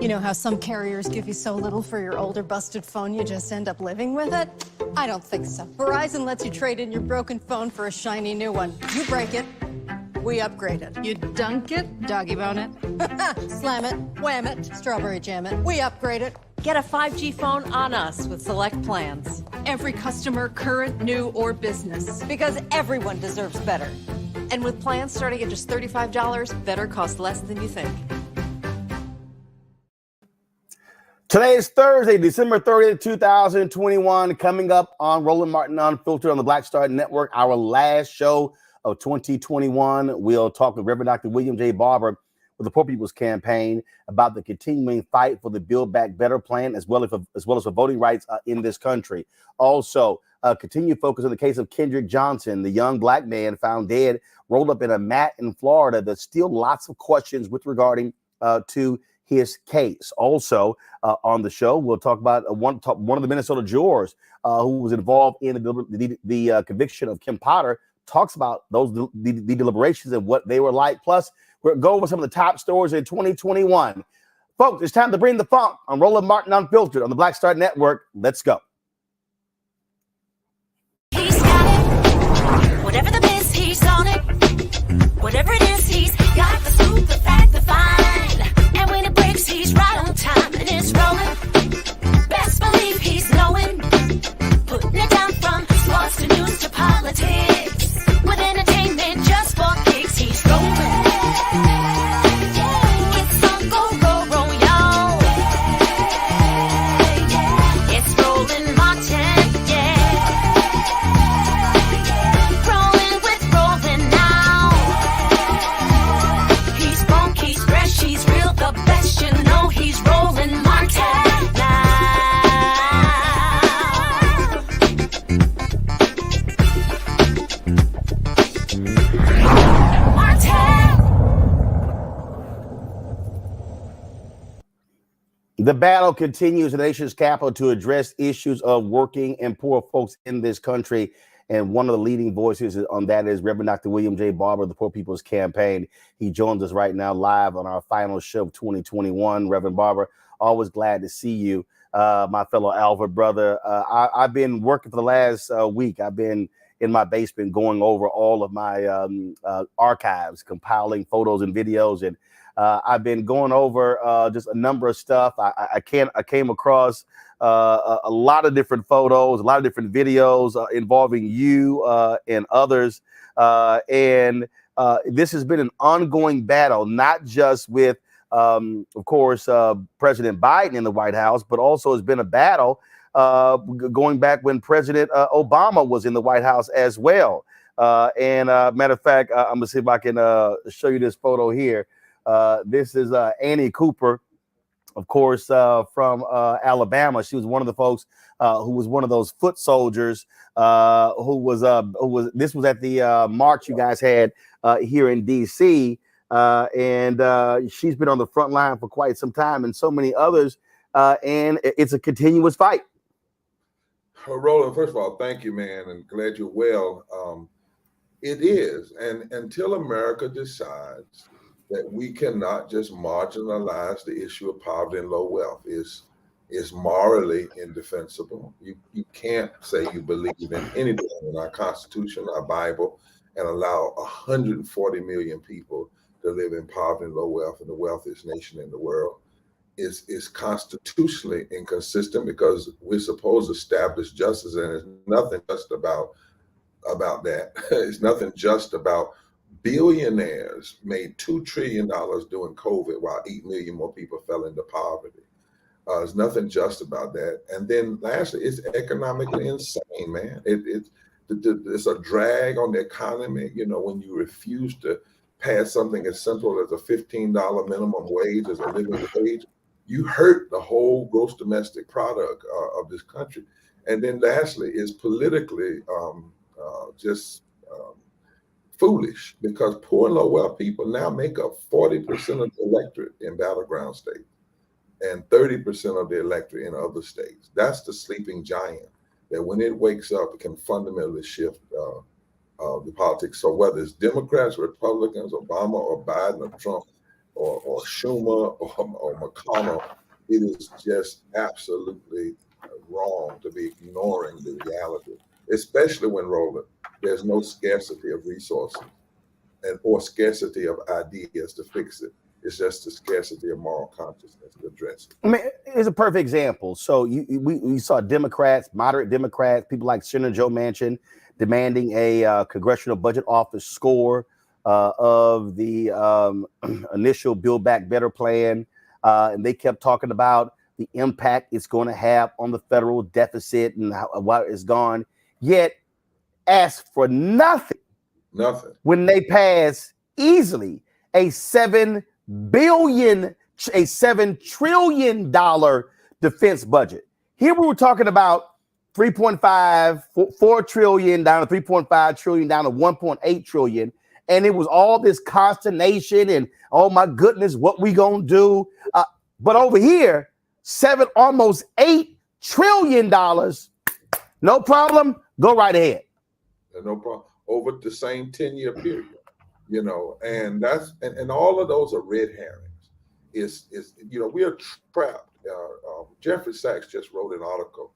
You know how some carriers give you so little for your older busted phone you just end up living with it? I don't think so. Verizon lets you trade in your broken phone for a shiny new one. You break it, we upgrade it. You dunk it, doggy bone it. Slam it, wham it, strawberry jam it, we upgrade it. Get a 5G phone on us with select plans. Every customer, current, new, or business. Because everyone deserves better. And with plans starting at just $35, better costs less than you think. Today is Thursday, December 30th, 2021, coming up on Roland Martin Unfiltered on the Black Star Network, our last show of 2021. We'll talk with Reverend Dr. William J. Barber with the Poor People's Campaign about the continuing fight for the Build Back Better plan, as well as for voting rights in this country. Also, continue focus on the case of Kendrick Johnson, the young black man found dead, rolled up in a mat in Florida. There's still lots of questions with regarding to his case. Also, on the show, we'll talk about one of the Minnesota jurors who was involved in the conviction of Kim Potter. Talks about the deliberations and what they were like. Plus, we'll go over some of the top stories in 2021. Folks, it's time to bring the funk on Roland Martin Unfiltered on the Black Star Network. Let's go. Whatever the biz, he's on it. Whatever it is, he's got the scoop, the fact, the find. And when it breaks, he's right on time and it's rolling. Best believe he's knowing. Putting it down from sports to news to politics. With entertainment just for kicks, he's rolling. It's on go, y'all. It's Roland Martin, yeah. Rolling with Roland now. He's funk, he's fresh, he's real, the best, you know he's Roland Martin now. The battle continues in the nation's capital to address issues of working and poor folks in this country. And one of the leading voices on that is Reverend Dr. William J. Barber, the Poor People's Campaign. He joins us right now live on our final show of 2021. Reverend Barber, always glad to see you, my fellow Alva brother. I've been working for the last week. I've been in my basement going over all of my archives, compiling photos and videos, and I've been going over just a number of stuff. I came across a lot of different photos, a lot of different videos involving you and others. And this has been an ongoing battle, not just with, of course, President Biden in the White House, but also has been a battle going back when President Obama was in the White House as well. And matter of fact, I'm going to see if I can show you this photo here. This is Annie Cooper, of course, from Alabama. She was one of the folks who was one of those foot soldiers this was at the march you guys had here in D.C. And she's been on the front line for quite some time, and so many others. And it's a continuous fight. Roland, first of all, thank you, man, and glad you're well. It is, and until America decides that we cannot just marginalize the issue of poverty and low wealth is morally indefensible. You can't say you believe in anything in our Constitution, our Bible, and allow 140 million people to live in poverty and low wealth in the wealthiest nation in the world. Is constitutionally inconsistent because we're supposed to establish justice, and it's nothing just about that. It's nothing just about billionaires made $2 trillion during COVID while 8 million more people fell into poverty. There's nothing just about that. And then lastly, it's economically insane, man. It's a drag on the economy. You know, when you refuse to pass something as simple as a $15 minimum wage as a living wage, you hurt the whole gross domestic product of this country. And then lastly, is politically foolish, because poor and low wealth people now make up 40% of the electorate in battleground states and 30% of the electorate in other states. That's the sleeping giant that when it wakes up, it can fundamentally shift the politics. So whether it's Democrats, Republicans, Obama or Biden or Trump or Schumer or McConnell, it is just absolutely wrong to be ignoring the reality, especially when, Roland, there's no scarcity of resources or scarcity of ideas to fix it. It's just the scarcity of moral consciousness to address it. I mean, it's a perfect example. So we saw Democrats, moderate Democrats, people like Senator Joe Manchin demanding a Congressional Budget Office score of the initial Build Back Better plan. And they kept talking about the impact it's going to have on the federal deficit and what it's gone. Yet asked for nothing when they pass easily a $7 trillion defense budget. Here we were talking about 4 trillion down to 3.5 trillion down to 1.8 trillion. And it was all this consternation and, oh my goodness, what we gonna do? But over here, almost $8 trillion. No problem. Go right ahead. No problem. Over the same 10-year period, you know, and that's and all of those are red herrings. Is we are trapped. Jeffrey Sachs just wrote an article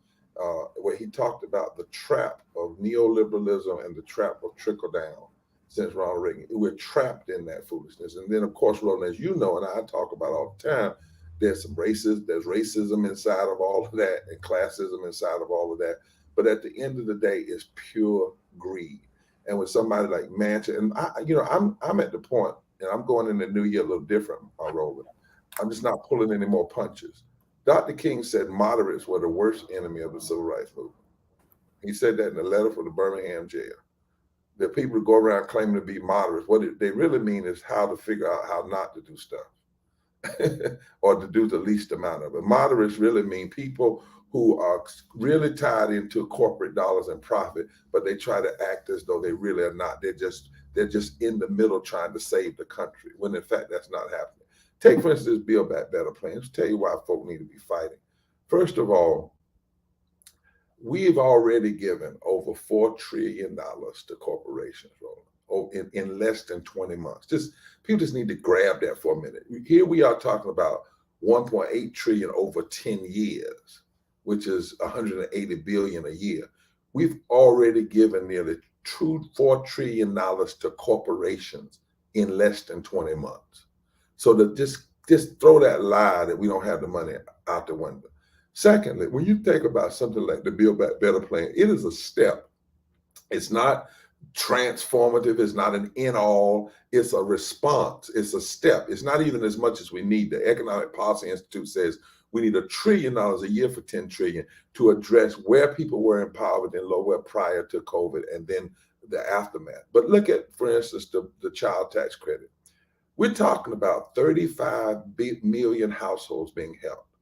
where he talked about the trap of neoliberalism and the trap of trickle down since Ronald Reagan. We're trapped in that foolishness. And then, of course, Roland, as you know, and I talk about all the time, there's racism inside of all of that and classism inside of all of that. But at the end of the day, it's pure greed. And with somebody like Manchin, and I'm at the point, and I'm going in the new year a little different, Roland. I'm just not pulling any more punches. Dr. King said moderates were the worst enemy of the civil rights movement. He said that in a letter from the Birmingham jail. The people who go around claiming to be moderates, what they really mean is how to figure out how not to do stuff or to do the least amount of it. Moderates really mean people who are really tied into corporate dollars and profit, but they try to act as though they really are not. They're just in the middle trying to save the country, when in fact that's not happening. Take, for instance, Build Back Better plan. Let's tell you why folk need to be fighting. First of all, we've already given over $4 trillion to corporations, Roland, in less than 20 months. People just need to grab that for a minute. Here we are talking about 1.8 trillion over 10 years, which is 180 billion a year. We've already given nearly $4 trillion to corporations in less than 20 months. So to just throw that lie that we don't have the money out the window. Secondly, when you think about something like the Build Back Better plan, it is a step. It's not transformative. It's not an end-all. It's a response. It's a step. It's not even as much as we need. The Economic Policy Institute says we need $1 trillion a year for 10 trillion to address where people were in poverty and lower prior to COVID and then the aftermath. But look at, for instance, the child tax credit. We're talking about 35 million households being helped.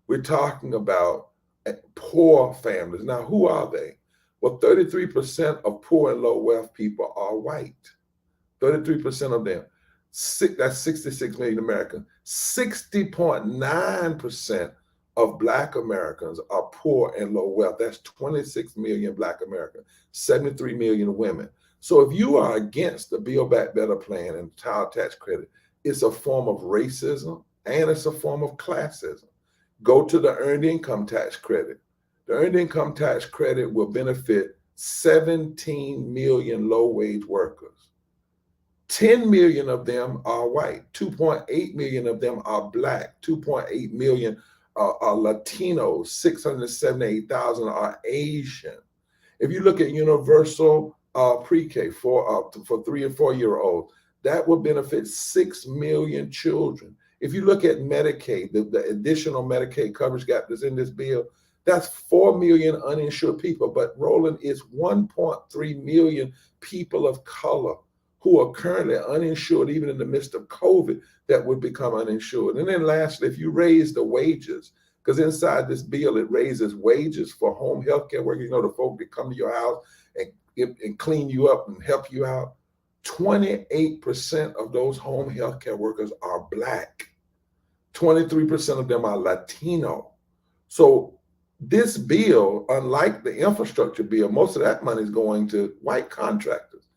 We're talking about poor families. Now, who are they? Well, 33% of poor and low wealth people are white. 33% of them. That's 66 million Americans. 60.9% of Black Americans are poor and low wealth. That's 26 million Black Americans, 73 million women. So if you are against the Build Back Better plan and child tax credit, it's a form of racism and it's a form of classism. Go to the earned income tax credit. The earned income tax credit will benefit 17 million low-wage workers. 10 million of them are white. 2.8 million of them are Black. 2.8 million are Latinos. 678,000 are Asian. If you look at universal pre-K for 3 and 4 year olds, that will benefit 6 million children. If you look at Medicaid, the additional Medicaid coverage gap that's in this bill, that's 4 million uninsured people. But Roland, it's 1.3 million people of color who are currently uninsured, even in the midst of COVID, that would become uninsured. And then lastly, if you raise the wages, because inside this bill, it raises wages for home health care workers, the folk that come to your house and clean you up and help you out. 28% of those home health care workers are Black. 23% of them are Latino. So this bill, unlike the infrastructure bill, most of that money is going to white contractors,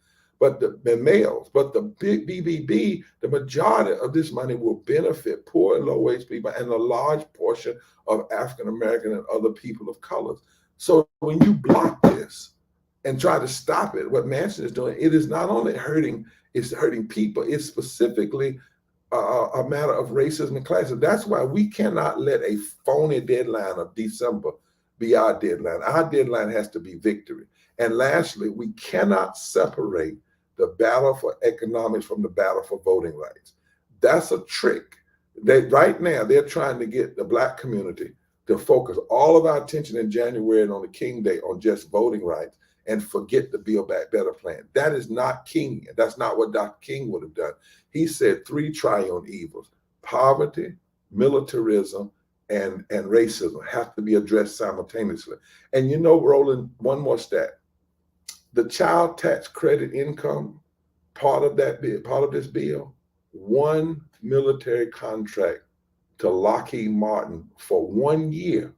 but the males. But the big BBB, the majority of this money will benefit poor and low-wage people and a large portion of African American and other people of colors. So when you block this and try to stop it, what Manchin is doing, it is not only hurting people, it's specifically a matter of racism and classism. That's why we cannot let a phony deadline of December be our deadline. Our deadline has to be victory. And lastly, we cannot separate the battle for economics from the battle for voting rights. That's a trick. Right now, they're trying to get the Black community to focus all of our attention in January and on the King Day on just voting rights and forget the Build Back Better plan. That is not King. That's not what Dr. King would have done. He said 3 triune evils: poverty, militarism, and racism have to be addressed simultaneously. And Roland, one more stat. The child tax credit income, part of this bill, 1 military contract to Lockheed Martin for 1 year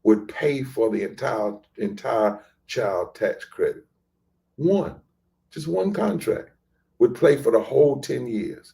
would pay for the entire child tax credit. Just one contract would pay for the whole 10 years.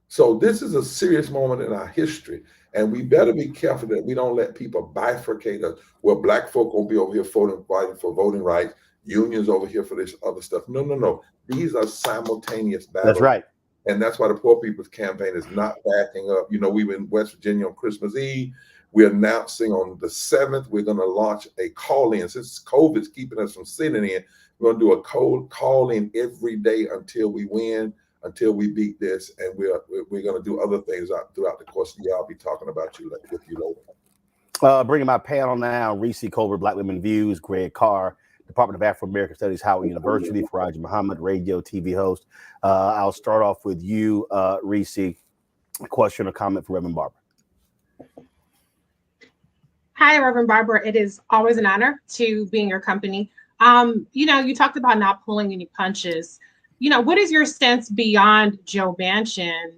So this is a serious moment in our history, and we better be careful that we don't let people bifurcate us, where Black folk won't be over here fighting for voting rights. unions over here for this other stuff. No. These are simultaneous battles. That's right. And that's why the Poor People's Campaign is not backing up. You know, we were in West Virginia on Christmas Eve. We're announcing on the 7th, we're going to launch a call-in. Since COVID's keeping us from sitting in, we're going to do a cold call-in every day until we win, until we beat this. And we're going to do other things throughout the course of the year. I'll be talking about with you later. Bringing my panel now, Reese Colbert, Black Women Views, Greg Carr, Department of Afro-American Studies, Howard University, Faraji Muhammad, radio, TV host. I'll start off with you, Reese. A question or comment for Reverend Barber. Hi, Reverend Barber. It is always an honor to be in your company. You talked about not pulling any punches. What is your sense beyond Joe Manchin,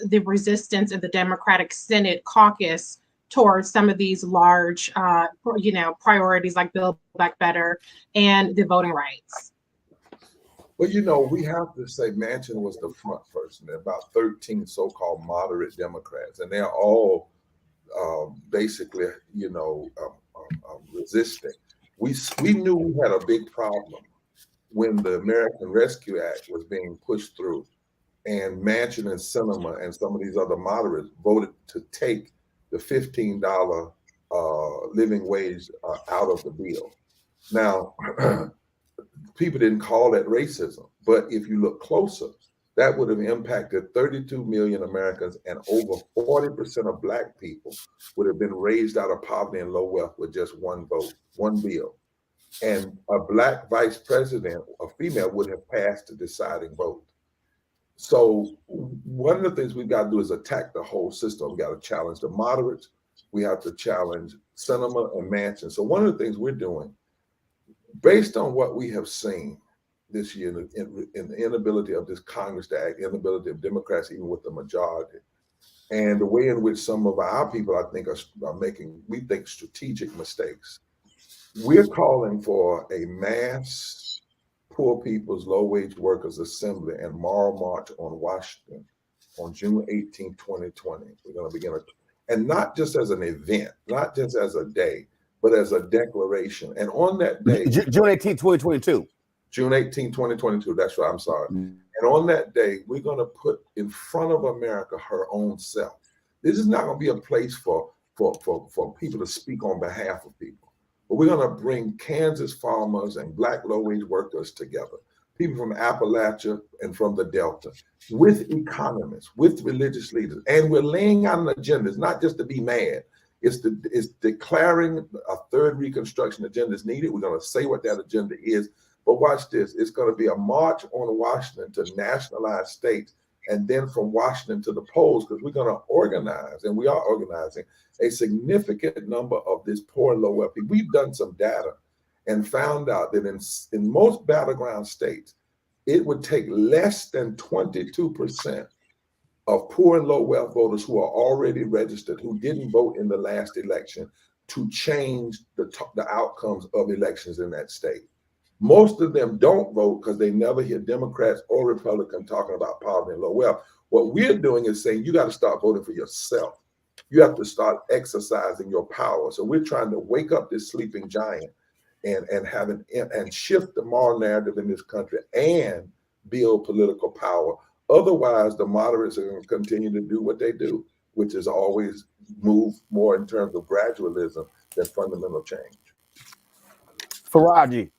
the resistance in the Democratic Senate caucus towards some of these large, priorities like Build Back Better and the voting rights? Well, we have to say Manchin was the front person. There are about 13 so-called moderate Democrats, and they're all basically, resisting. We knew we had a big problem when the American Rescue Act was being pushed through, and Manchin and Sinema and some of these other moderates voted to take the $15 living wage out of the bill. Now, people didn't call that racism, but if you look closer, that would have impacted 32 million Americans, and over 40% of Black people would have been raised out of poverty and low wealth with just one vote, one bill. And a Black vice president, a female, would have passed the deciding vote. So one of the things we've got to do is attack the whole system. We've got to challenge the moderates. We have to challenge Sinema and Manchin. So one of the things we're doing, based on what we have seen this year in the inability of this Congress to act, inability of Democrats, even with the majority, and the way in which some of our people, I think, are making, we think, strategic mistakes, we're calling for a mass Poor People's Low Wage Workers Assembly and Moral March on Washington on June 18, 2020. We're going to begin and not just as an event, not just as a day, but as a declaration. And on that day, June 18, 2022. June 18, 2022. That's right. I'm sorry. And on that day, we're going to put in front of America her own self. This is not going to be a place for people to speak on behalf of people. But we're going to bring Kansas farmers and Black low-wage workers together, people from Appalachia and from the Delta, with economists, with religious leaders. And we're laying out an agenda. It's not just to be mad. It's declaring a third Reconstruction agenda is needed. We're going to say what that agenda is. But watch this. It's going to be a march on Washington to nationalize states, and then from Washington to the polls, because we're going to organize, and we are organizing, a significant number of this poor and low wealth people. We've done some data and found out that in most battleground states, it would take less than 22% of poor and low wealth voters who are already registered, who didn't vote in the last election, to change the outcomes of elections in that state. Most of them don't vote because they never hear Democrats or Republicans talking about poverty and low wealth. What we're doing is saying you got to start voting for yourself. You have to start exercising your power. So we're trying to wake up this sleeping giant and shift the moral narrative in this country and build political power. Otherwise, the moderates are going to continue to do what they do, which is always move more in terms of gradualism than fundamental change. Faraji.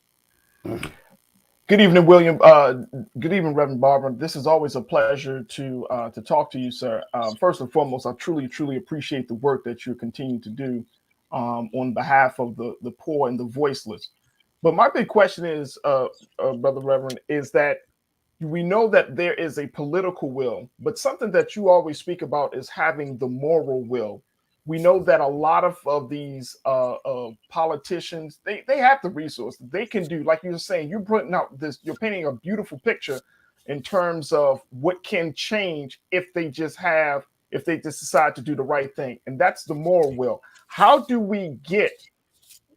Good evening, William. Good evening, Reverend Barber. This is always a pleasure to talk to you, sir. First and foremost, I truly appreciate the work that you continue to do on behalf of the poor and the voiceless. But my big question is, Brother Reverend, is that we know that there is a political will, but something that you always speak about is having the moral will. We know that a lot of these politicians, they have the resources. They can do, like you were saying, you're putting out this, you're painting a beautiful picture in terms of what can change if they just decide to do the right thing. And that's the moral will. How do we get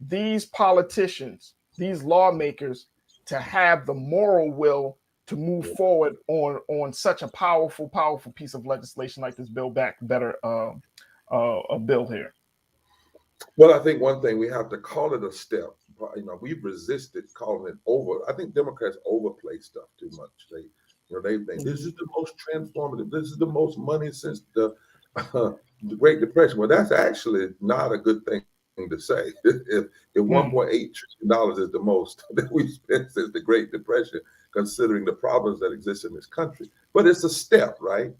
these politicians, these lawmakers, to have the moral will to move forward on such a powerful piece of legislation like this Build Back Better a bill here? Well, I think one thing, we have to call it a step, we've resisted calling it over. I think Democrats overplay stuff too much. They this is the most transformative. This is the most money since the Great Depression. Well, that's actually not a good thing to say. If $1.8 trillion is the most that we've spent since the Great Depression, considering the problems that exist in this country, but it's a step, right?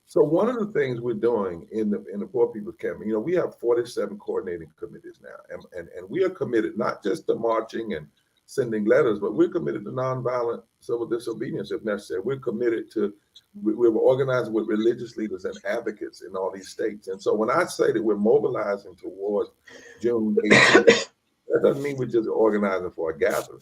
So one of the things we're doing in the Poor People's Campaign, we have 47 coordinating committees now, and we are committed not just to marching and sending letters, but we're committed to nonviolent civil disobedience if necessary. We're committed to, we're organized with religious leaders and advocates in all these states. And so when I say that we're mobilizing towards June 18th, that doesn't mean we're just organizing for a gathering.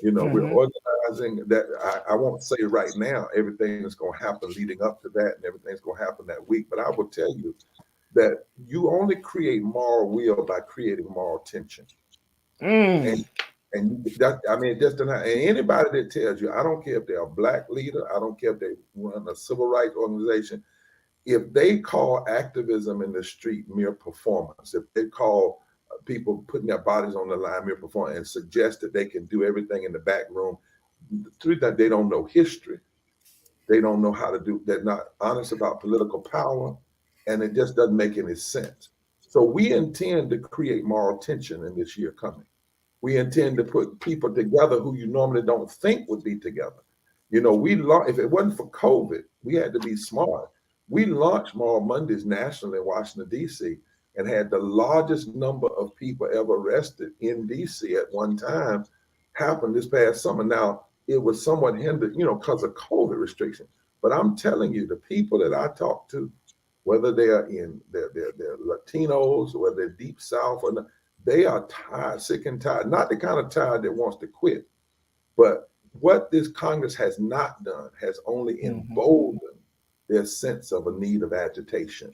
We're organizing that. I won't say right now everything is going to happen leading up to that and everything's going to happen that week, but I will tell you that you only create moral will by creating moral tension. And that, it just doesn't. And anybody that tells you, I don't care if they're a black leader, I don't care if they run a civil rights organization, if they call activism in the street mere performance, if they call people putting their bodies on the line mere performance and suggest that they can do everything in the back room, through that they don't know history, they don't know how to do. They're not honest about political power, and it just doesn't make any sense. So we intend to create moral tension in this year coming. We intend to put people together who you normally don't think would be together. If it wasn't for COVID, we had to be smart. We launched Moral Mondays nationally in Washington, D.C., and had the largest number of people ever arrested in D.C. at one time happen this past summer. Now, it was somewhat hindered, because of COVID restrictions. But I'm telling you, the people that I talk to, whether they're Latinos, whether they're Deep South or not, they are tired, sick and tired, not the kind of tired that wants to quit. But what this Congress has not done has only emboldened their sense of a need of agitation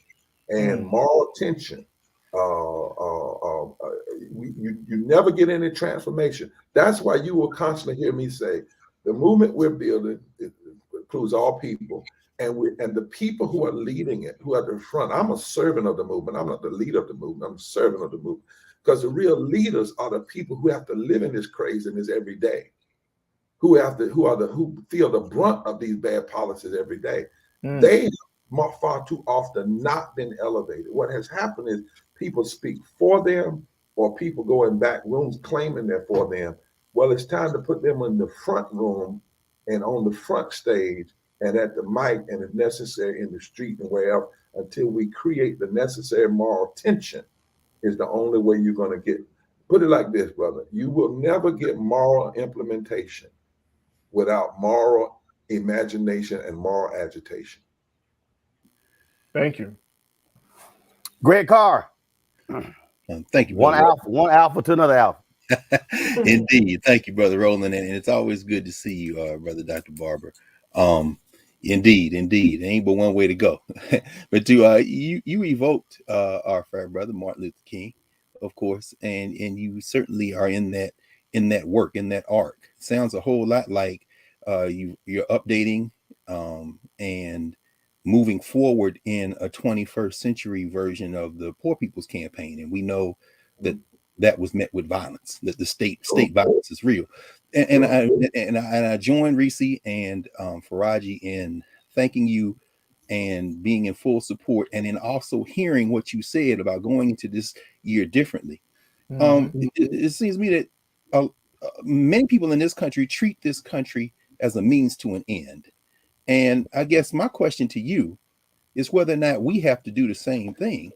and moral tension. You never get any transformation. That's why you will constantly hear me say, the movement we're building includes all people. And the people who are leading it, who are at the front, I'm a servant of the movement. I'm not the leader of the movement. I'm a servant of the movement. Because the real leaders are the people who have to live in this craziness every day, who feel the brunt of these bad policies every day. They have far too often not been elevated. What has happened is people speak for them, or people go in back rooms claiming they're for them. Well, it's time to put them in the front room and on the front stage and at the mic, and if necessary in the street and wherever, until we create the necessary moral tension. Is the only way you're going to get. Put it like this, brother. You will never get moral implementation without moral imagination and moral agitation. Thank you. Greg Carr. Thank you, brother. One alpha to another alpha. Indeed. Thank you, Brother Roland. And it's always good to see you, Brother Dr. Barber. Indeed. There ain't but one way to go. But you evoked our fair brother Martin Luther King, of course, and you certainly are in that work, in that arc. Sounds a whole lot like you're updating and moving forward in a 21st century version of the Poor People's Campaign, and we know that was met with violence. That the state violence is real. And I join Reese and Faraji in thanking you and being in full support, and in also hearing what you said about going into this year differently. It seems to me that many people in this country treat this country as a means to an end. And I guess my question to you is whether or not we have to do the same thing,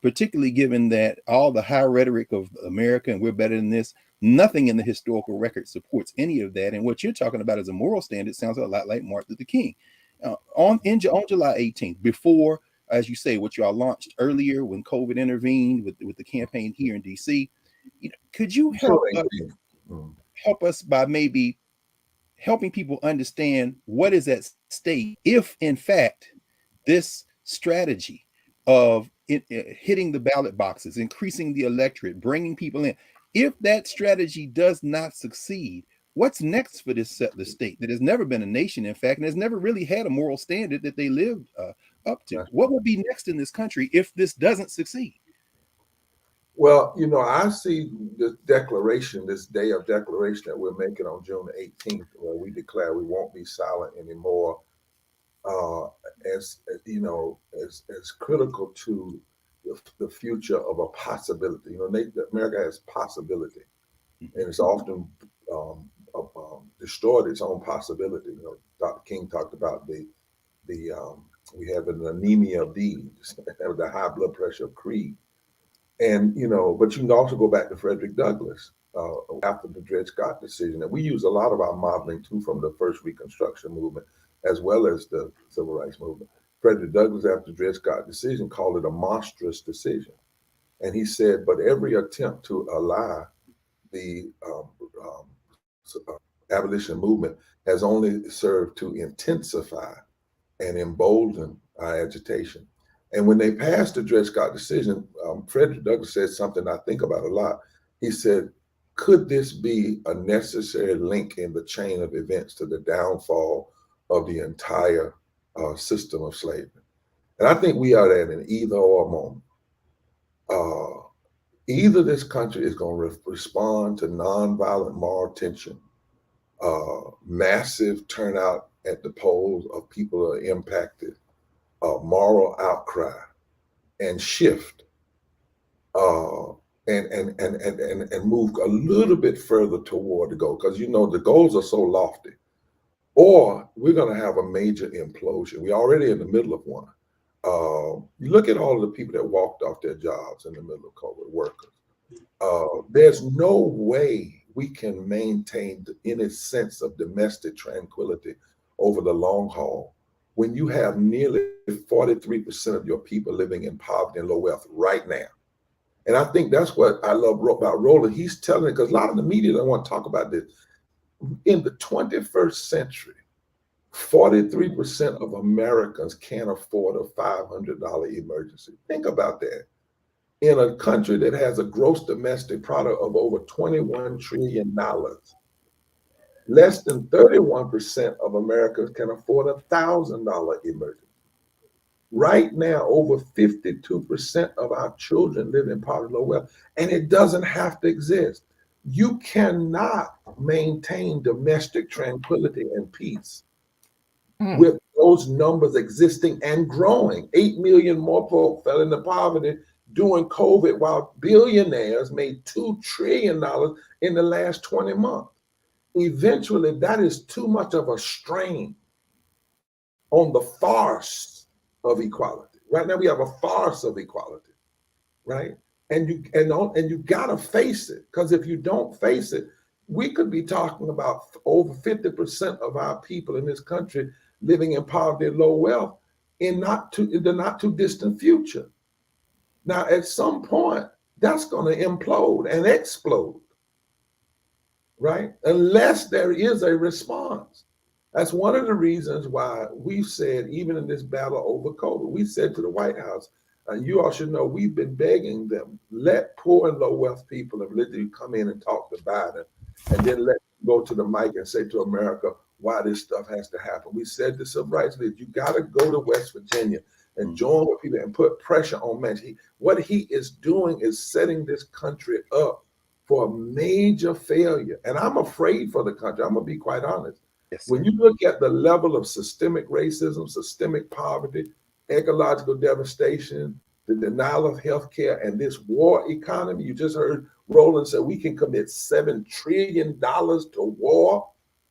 particularly given that all the high rhetoric of America and we're better than this, nothing in the historical record supports any of that. And what you're talking about as a moral standard sounds a lot like Martin Luther King. On July 18th, before, as you say, what y'all launched earlier when COVID intervened with the campaign here in DC, could you help us by maybe helping people understand what is at stake if, in fact, this strategy of hitting the ballot boxes, increasing the electorate, bringing people in, if that strategy does not succeed, what's next for this settler state that has never been a nation, in fact, and has never really had a moral standard that they lived up to? What will be next in this country if this doesn't succeed? Well, I see this declaration, this day of declaration that we're making on June 18th, where we declare we won't be silent anymore, as as critical to the future of a possibility. America has possibility, and it's often destroyed its own possibility. Dr. King talked about the we have an anemia of deeds, the high blood pressure of creed. And, but you can also go back to Frederick Douglass after the Dred Scott decision. And we use a lot of our modeling too from the first Reconstruction movement, as well as the Civil Rights movement. Frederick Douglass, after the Dred Scott decision, called it a monstrous decision. And he said, but every attempt to ally the abolition movement has only served to intensify and embolden our agitation. And when they passed the Dred Scott decision, Frederick Douglass said something I think about a lot. He said, could this be a necessary link in the chain of events to the downfall of the entire system of slavery? And I think we are at an either or moment. Either this country is going to respond to nonviolent moral tension, massive turnout at the polls of people who are impacted, moral outcry, and shift, and move a little bit further toward the goal, because the goals are so lofty. Or we're going to have a major implosion. We're already in the middle of one. You look at all of the people that walked off their jobs in the middle of COVID, workers. There's no way we can maintain any sense of domestic tranquility over the long haul when you have nearly 43% of your people living in poverty and low wealth right now. And I think that's what I love about Roland. He's telling it, because a lot of the media don't want to talk about this. In the 21st century, 43% of Americans can't afford a $500 emergency. Think about that. In a country that has a gross domestic product of over $21 trillion, less than 31% of Americans can afford a $1,000 emergency. Right now, over 52% of our children live in poverty, low wealth, and it doesn't have to exist. You cannot maintain domestic tranquility and peace with those numbers existing and growing. 8 million more folk fell into poverty during COVID, while billionaires made $2 trillion in the last 20 months. Eventually, that is too much of a strain on the farce of equality. Right now, we have a farce of equality, right? And you gotta face it, because if you don't face it, we could be talking about over 50% of our people in this country living in poverty and low wealth in the not too distant future. Now, at some point, that's going to implode and explode, right? Unless there is a response. That's one of the reasons why we've said, even in this battle over COVID, we said to the White House, and you all should know, we've been begging them, let poor and low wealth people of literally come in and talk to Biden, and then let them go to the mic and say to America why this stuff has to happen. We said to civil rights leaders, you got to go to West Virginia and join with people and put pressure on Manchin. What he is doing is setting this country up for a major failure. And I'm afraid for the country. I'm going to be quite honest. Yes, when you look at the level of systemic racism, systemic poverty, ecological devastation, the denial of health care, and this war economy, you just heard Roland say we can commit $7 trillion to war,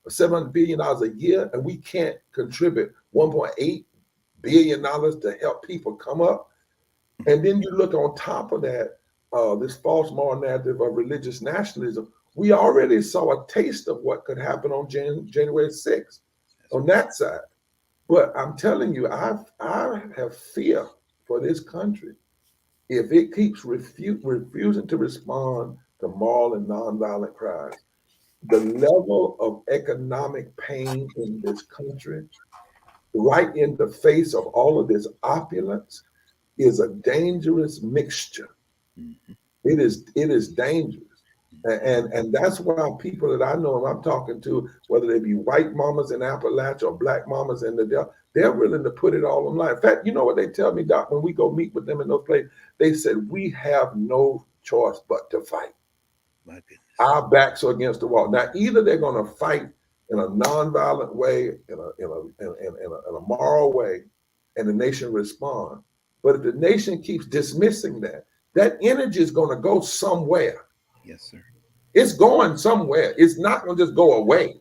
$700 billion a year, and we can't contribute $1.8 billion to help people come up. And then you look on top of that, this false moral narrative of religious nationalism. We already saw a taste of what could happen on January 6th on that side. But I'm telling you, I have fear for this country if it keeps refusing to respond to moral and nonviolent cries. The level of economic pain in this country, right in the face of all of this opulence, is a dangerous mixture. It is dangerous. And that's why people that I know and I'm talking to, whether they be white mamas in Appalachia or black mamas in the Delta, they're willing to put it all on line. In fact, you know what they tell me, Doc, when we go meet with them in those places? They said, we have no choice but to fight. My goodness. Our backs are against the wall. Now, either they're going to fight in a nonviolent way, in a moral way, and the nation respond. But if the nation keeps dismissing that, that energy is going to go somewhere. Yes, sir. It's going somewhere. It's not going to just go away,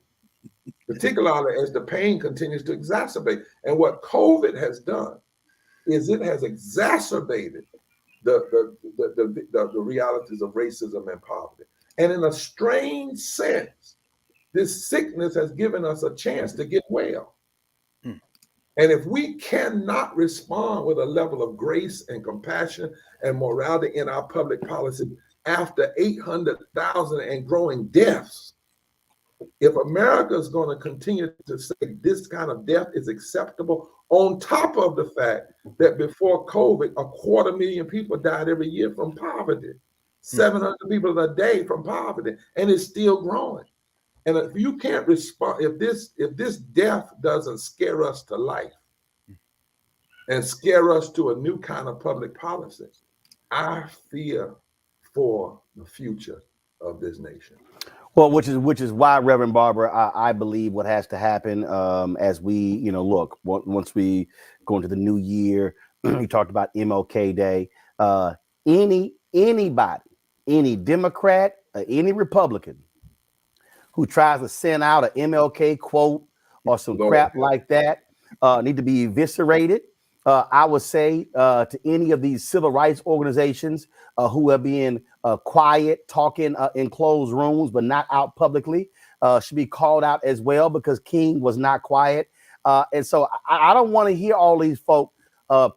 particularly as the pain continues to exacerbate. And what COVID has done is it has exacerbated the realities of racism and poverty. And in a strange sense, this sickness has given us a chance to get well. And if we cannot respond with a level of grace and compassion and morality in our public policy after 800,000 and growing deaths, if America is going to continue to say this kind of death is acceptable, on top of the fact that before COVID, 250,000 people died every year from poverty, 700 people a day from poverty, and it's still growing. And if you can't respond, if this death doesn't scare us to life and scare us to a new kind of public policy, I fear for the future of this nation. Well, which is why, Reverend Barber, I believe what has to happen as we, look, once we go into the new year, you talked about MLK Day. Anybody, any Democrat, any Republican who tries to send out an MLK quote or some crap like that need to be eviscerated. I would say to any of these civil rights organizations who are being quiet, talking in closed rooms, but not out publicly, should be called out as well, because King was not quiet. And so I don't want to hear all these folk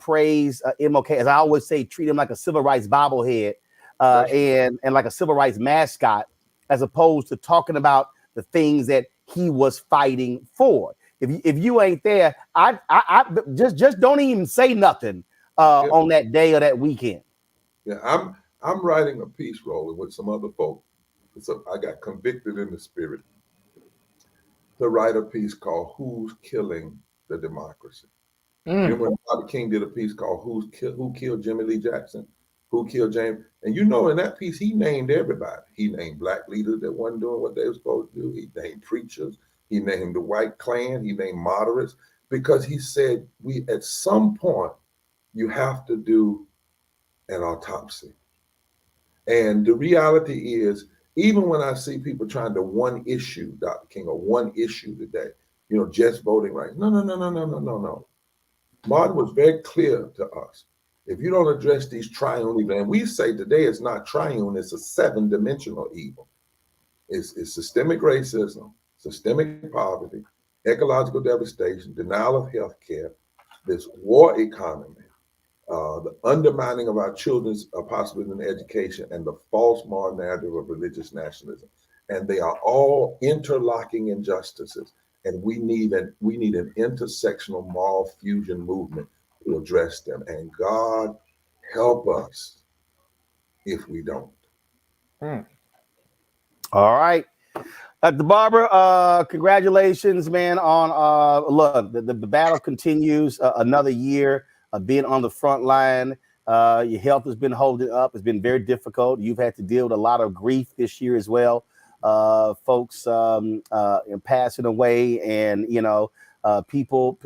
praise MLK. As I always say, treat him like a civil rights bobblehead and like a civil rights mascot, as opposed to talking about the things that he was fighting for. If you ain't there, I just don't even say nothing on that day or that weekend. Yeah, I'm writing a piece, Roland, with some other folk. So I got convicted in the spirit to write a piece called "Who's Killing the Democracy." Remember when Dr. King did a piece called "Who Killed Jimmy Lee Jackson? Who killed James?" And in that piece, he named everybody. He named black leaders that wasn't doing what they were supposed to do. He named preachers. He named the white Klan. He named moderates, because he said, at some point, you have to do an autopsy. And the reality is, even when I see people trying to one issue, Dr. King, or one issue today, just voting rights. No. Martin was very clear to us. If you don't address these triune evils, and we say today it's not triune, it's a 7-dimensional evil. It's systemic racism, systemic poverty, ecological devastation, denial of health care, this war economy, the undermining of our children's possibility in education, and the false moral narrative of religious nationalism. And they are all interlocking injustices. And we need an intersectional moral fusion movement to address them. And God help us if we don't. All right. Dr. Barber, congratulations, man, on look, the battle continues, another year being on the front line. Your health has been holding up. It's been very difficult. You've had to deal with a lot of grief this year as well. Folks passing away, and people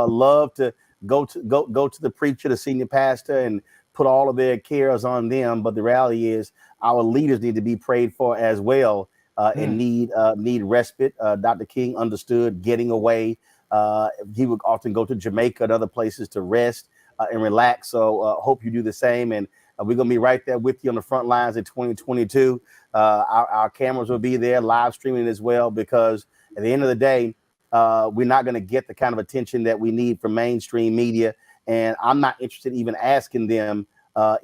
love to go to the preacher, the senior pastor, and put all of their cares on them. But the reality is, our leaders need to be prayed for as well, and need respite. Dr. King understood getting away. He would often go to Jamaica and other places to rest and relax. So hope you do the same. And we're going to be right there with you on the front lines in 2022. Our cameras will be there live streaming as well, because at the end of the day, we're not going to get the kind of attention that we need from mainstream media. And I'm not interested in even asking them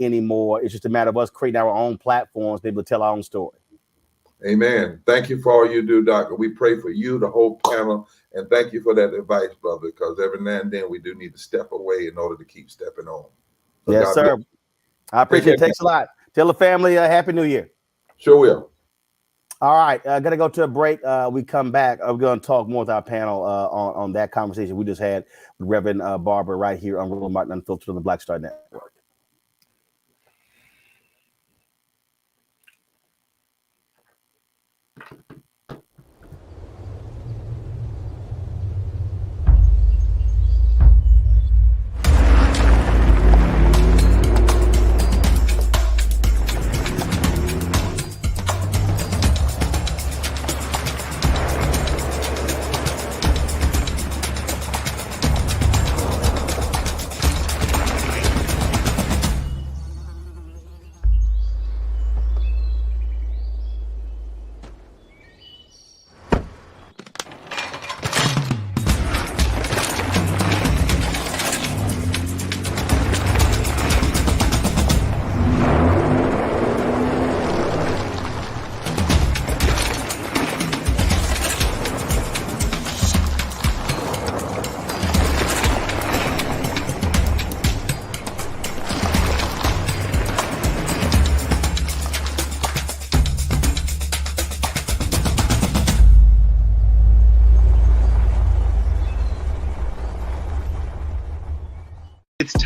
anymore. It's just a matter of us creating our own platforms, be able to tell our own story. Amen. Thank you for all you do, Doctor. We pray for you, the whole panel, and thank you for that advice, brother, because every now and then we do need to step away in order to keep stepping on. So yes, God sir. bless. I appreciate it. Thanks a lot. Tell the family Happy New Year. Sure will. All right. Gonna go to a break. We come back. We're going to talk more with our panel on that conversation we just had with Reverend Barber right here on Roland Martin Unfiltered on the Black Star Network.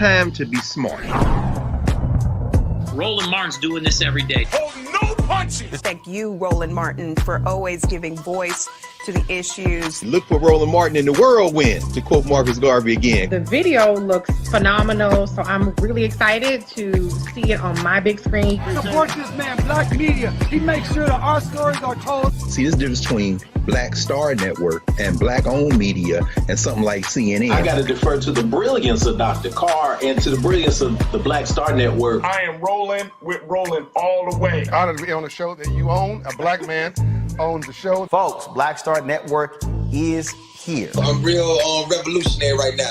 time to be smart. Roland Martin's doing this every day. Oh, no punches! Thank you, Roland Martin, for always giving voice to the issues. Look for Roland Martin in the whirlwind, to quote Marcus Garvey again. The video looks phenomenal, so I'm really excited to see it on my big screen. Support this man, Black Media. He makes sure that our stories are told. See, this difference between Black Star Network and Black-owned media and something like CNN. I got to defer to the brilliance of Dr. Carr and to the brilliance of the Black Star Network. I am rolling with Roland all the way. Honored to be on a show that you own. A black man owns the show. Folks, Black Star Network is here. I'm real revolutionary right now.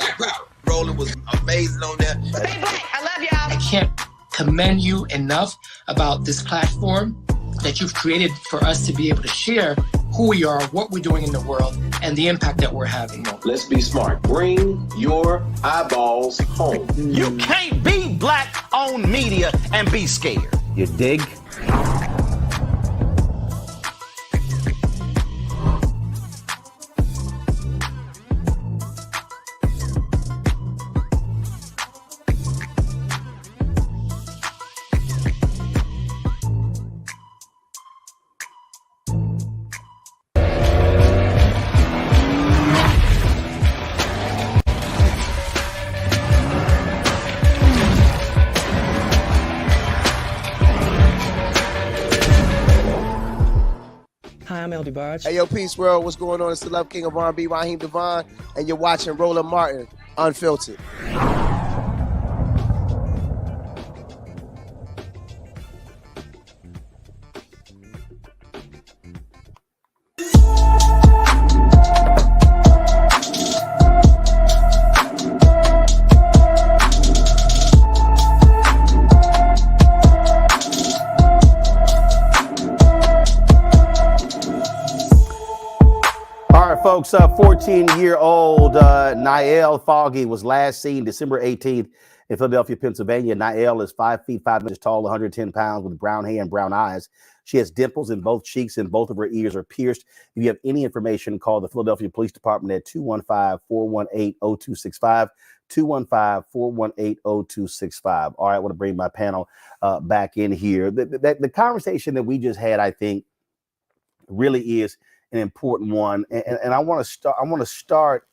Roland was amazing on there. Stay black. I love y'all. I can't commend you enough about this platform that you've created for us to be able to share who we are, what we're doing in the world, and the impact that we're having. Let's be smart. Bring your eyeballs home. You can't be Black-owned media and be scared. You dig? Hi, I'm LD Barge. Hey, yo, Peace World. What's going on? It's the Love King of R&B, Raheem Devon, and you're watching Roland Martin Unfiltered. Folks, 14-year-old Niall Foggy was last seen December 18th in Philadelphia, Pennsylvania. Niall is 5 feet 5 inches tall, 110 pounds, with brown hair and brown eyes. She has dimples in both cheeks and both of her ears are pierced. If you have any information, call the Philadelphia Police Department at 215-418-0265, 215-418-0265. All right, I want to bring my panel back in here. The conversation that we just had, I think, really is an important one, and I want to start,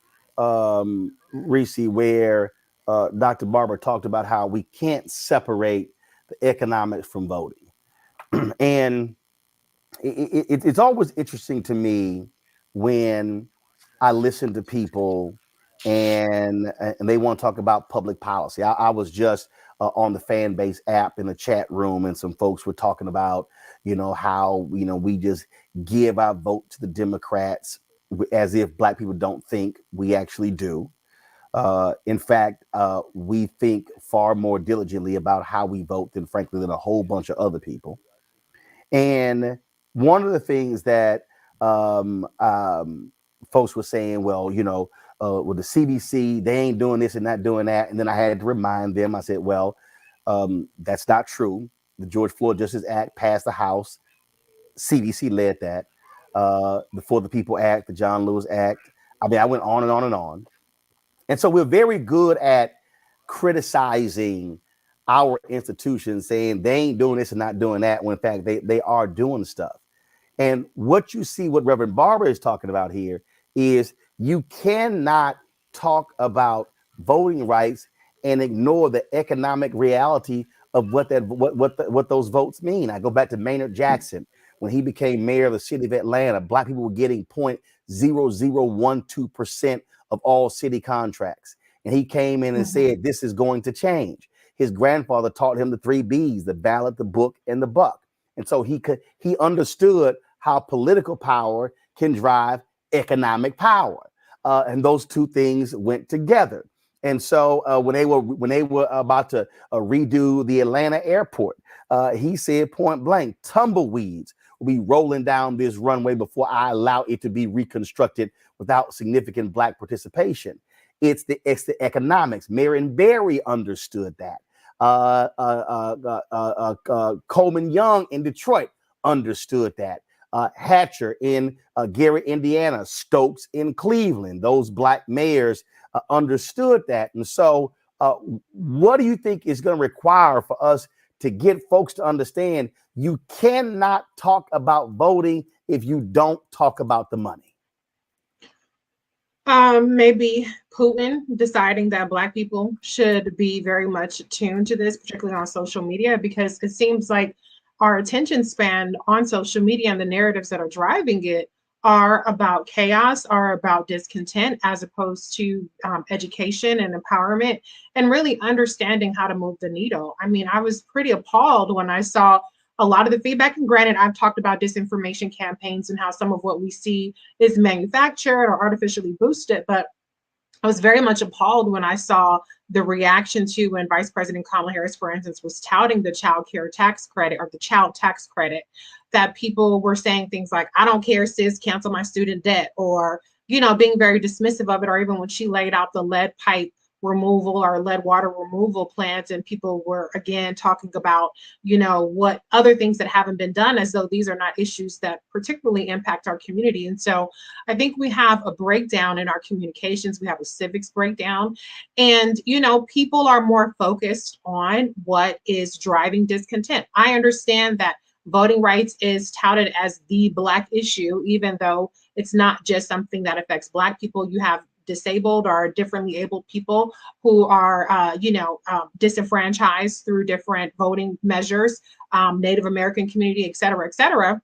Reese, where Dr. Barber talked about how we can't separate the economics from voting, and it's always interesting to me when I listen to people and they want to talk about public policy. I was just on the fan base app in the chat room, and some folks were talking about, how, we just give our vote to the Democrats as if Black people don't think we actually do. In fact, we think far more diligently about how we vote than, frankly, than a whole bunch of other people. And one of the things that folks were saying, well, with the CDC, they ain't doing this and not doing that. And then I had to remind them, I said, well, that's not true. The George Floyd Justice Act passed the House. CDC led that. The For the People Act, the John Lewis Act. I mean, I went on and on and on. And so we're very good at criticizing our institutions, saying they ain't doing this and not doing that, when in fact they are doing stuff. And what you see, what Reverend Barber is talking about here, is you cannot talk about voting rights and ignore the economic reality of what those votes mean. I go back to Maynard Jackson. When he became mayor of the city of Atlanta, Black people were getting 0.0012% of all city contracts. And he came in and said, this is going to change. His grandfather taught him the 3 B's, the ballot, the book, and the buck. And so he understood how political power can drive economic power. And those two things went together. And so when they were about to redo the Atlanta airport, he said point blank, tumbleweeds will be rolling down this runway before I allow it to be reconstructed without significant Black participation. It's the economics. Marion Barry understood that. Coleman Young in Detroit understood that. Hatcher in Gary, Indiana, Stokes in Cleveland, those Black mayors understood that. And so what do you think is going to require for us to get folks to understand you cannot talk about voting if you don't talk about the money? Maybe Putin deciding that Black people should be very much attuned to this, particularly on social media, because it seems like our attention span on social media and the narratives that are driving it are about chaos, are about discontent, as opposed to education and empowerment and really understanding how to move the needle. I mean, I was pretty appalled when I saw a lot of the feedback. And granted, I've talked about disinformation campaigns and how some of what we see is manufactured or artificially boosted, but I was very much appalled when I saw the reaction to when Vice President Kamala Harris, for instance, was touting the child care tax credit or the child tax credit, that people were saying things like, I don't care, sis, cancel my student debt, or, you know, being very dismissive of it, or even when she laid out the lead pipe removal or lead water removal plans, and people were again talking about, you know, what other things that haven't been done, as though these are not issues that particularly impact our community. And so I think we have a breakdown in our communications, we have a civics breakdown, and, you know, people are more focused on what is driving discontent. I understand that voting rights is touted as the Black issue, even though it's not just something that affects Black people. You have disabled or differently abled people who are, disenfranchised through different voting measures, Native American community, et cetera, et cetera.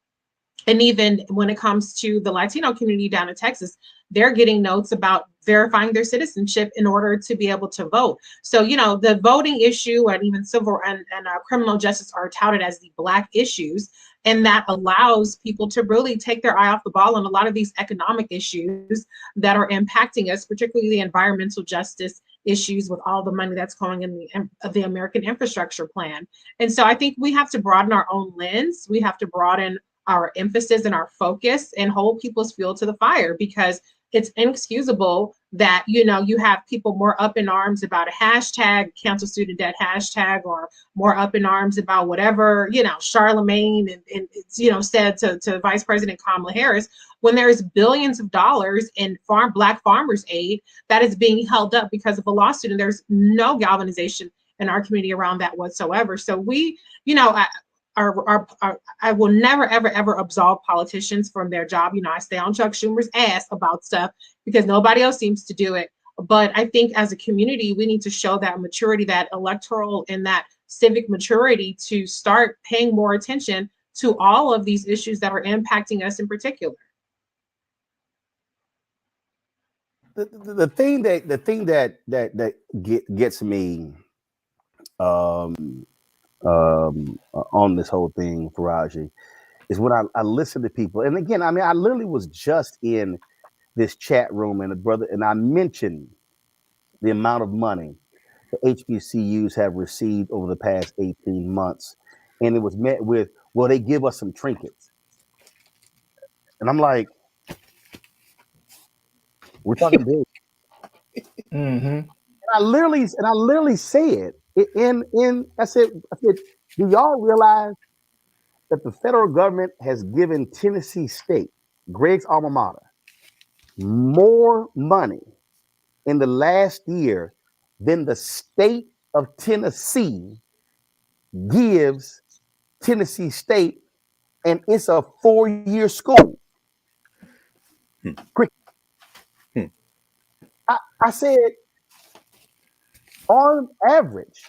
And even when it comes to the Latino community down in Texas, they're getting notes about verifying their citizenship in order to be able to vote. So, you know, the voting issue and even civil and criminal justice are touted as the Black issues. And that allows people to really take their eye off the ball on a lot of these economic issues that are impacting us, particularly the environmental justice issues with all the money that's going in the American infrastructure plan. And so I think we have to broaden our own lens. We have to broaden our emphasis and our focus and hold people's fuel to the fire, because it's inexcusable that, you know, you have people more up in arms about a hashtag, cancel student debt hashtag, or more up in arms about whatever, you know, Charlemagne and it's, you know, said to Vice President Kamala Harris, when there's billions of dollars in Black farmers aid that is being held up because of a lawsuit, and there's no galvanization in our community around that whatsoever. So we, you know, I will never, ever absolve politicians from their job. You know, I stay on Chuck Schumer's ass about stuff because nobody else seems to do it. But I think as a community, we need to show that maturity, that electoral and that civic maturity to start paying more attention to all of these issues that are impacting us in particular. The thing that gets me on this whole thing, Faraji, is when I listen to people. And again, I mean, I literally was just in this chat room and I mentioned the amount of money the HBCUs have received over the past 18 months. And it was met with, well, they give us some trinkets. And I'm like, we're talking big. Mm-hmm. I literally said I said, do y'all realize that the federal government has given Tennessee State, Greg's alma mater, more money in the last year than the state of Tennessee gives Tennessee State, and it's a 4-year school. I said, on average,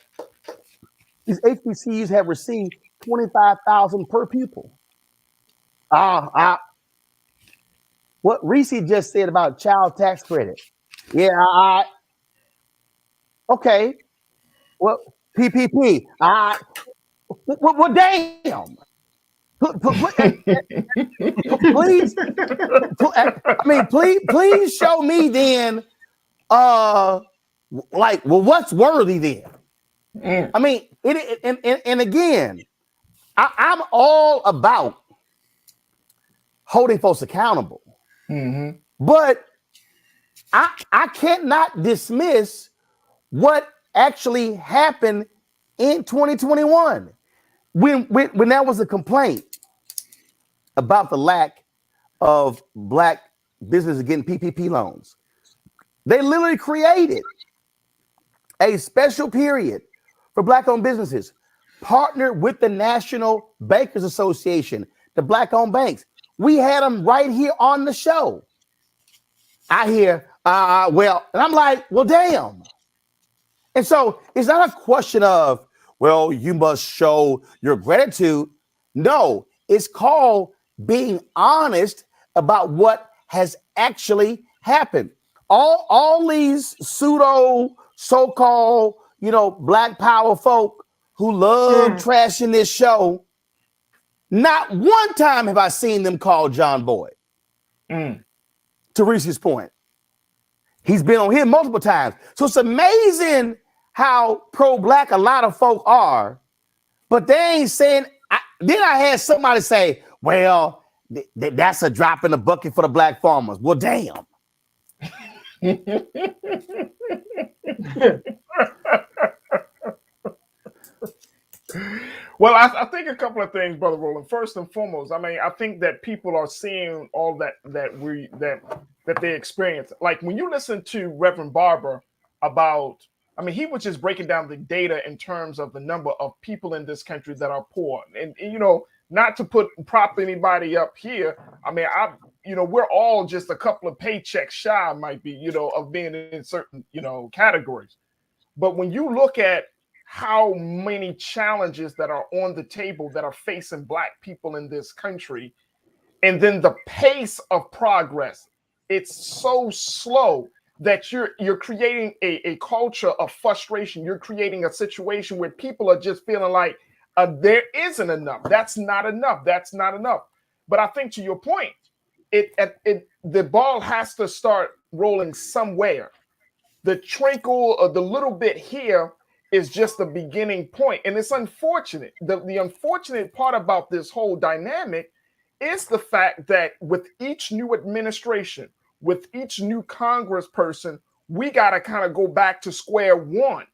these HBCUs have received $25,000 per pupil. What Reese just said about child tax credit. Yeah, okay. Well, PPP. Well, damn. Please, please show me then. Like, well, what's worthy then? I mean, and again, I'm all about holding folks accountable, but I cannot dismiss what actually happened in 2021 when there was a complaint about the lack of Black businesses getting PPP loans. They literally created a special period for Black-owned businesses, partnered with the National Bankers Association, the Black-owned banks. We had them right here on the show. I hear, well, and I'm like, well, damn. And so it's not a question of, well, you must show your gratitude. No, it's called being honest about what has actually happened. All these pseudo so-called, Black power folk who love trashing this show, not one time have I seen them call John Boyd. To Reese's point, he's been on here multiple times. So it's amazing how pro-Black a lot of folk are, but they ain't saying. Then I had somebody say, well, that's a drop in the bucket for the Black farmers. Well, damn. Well, I think a couple of things, Brother Roland. First and foremost, I mean, I think that people are seeing all that they experience. Like when you listen to Reverend Barber about, I mean, he was just breaking down the data in terms of the number of people in this country that are poor. And not to prop anybody up here. I mean, we're all just a couple of paychecks shy, might be, of being in certain, categories. But when you look at how many challenges that are on the table that are facing Black people in this country, and then the pace of progress, it's so slow that you're creating a culture of frustration. You're creating a situation where people are just feeling like there isn't enough. That's not enough. That's not enough. But I think to your point, the ball has to start rolling somewhere. The trickle or the little bit here is just the beginning point. And it's unfortunate. The unfortunate part about this whole dynamic is the fact that with each new administration, with each new congressperson, we got to kind of go back to square one.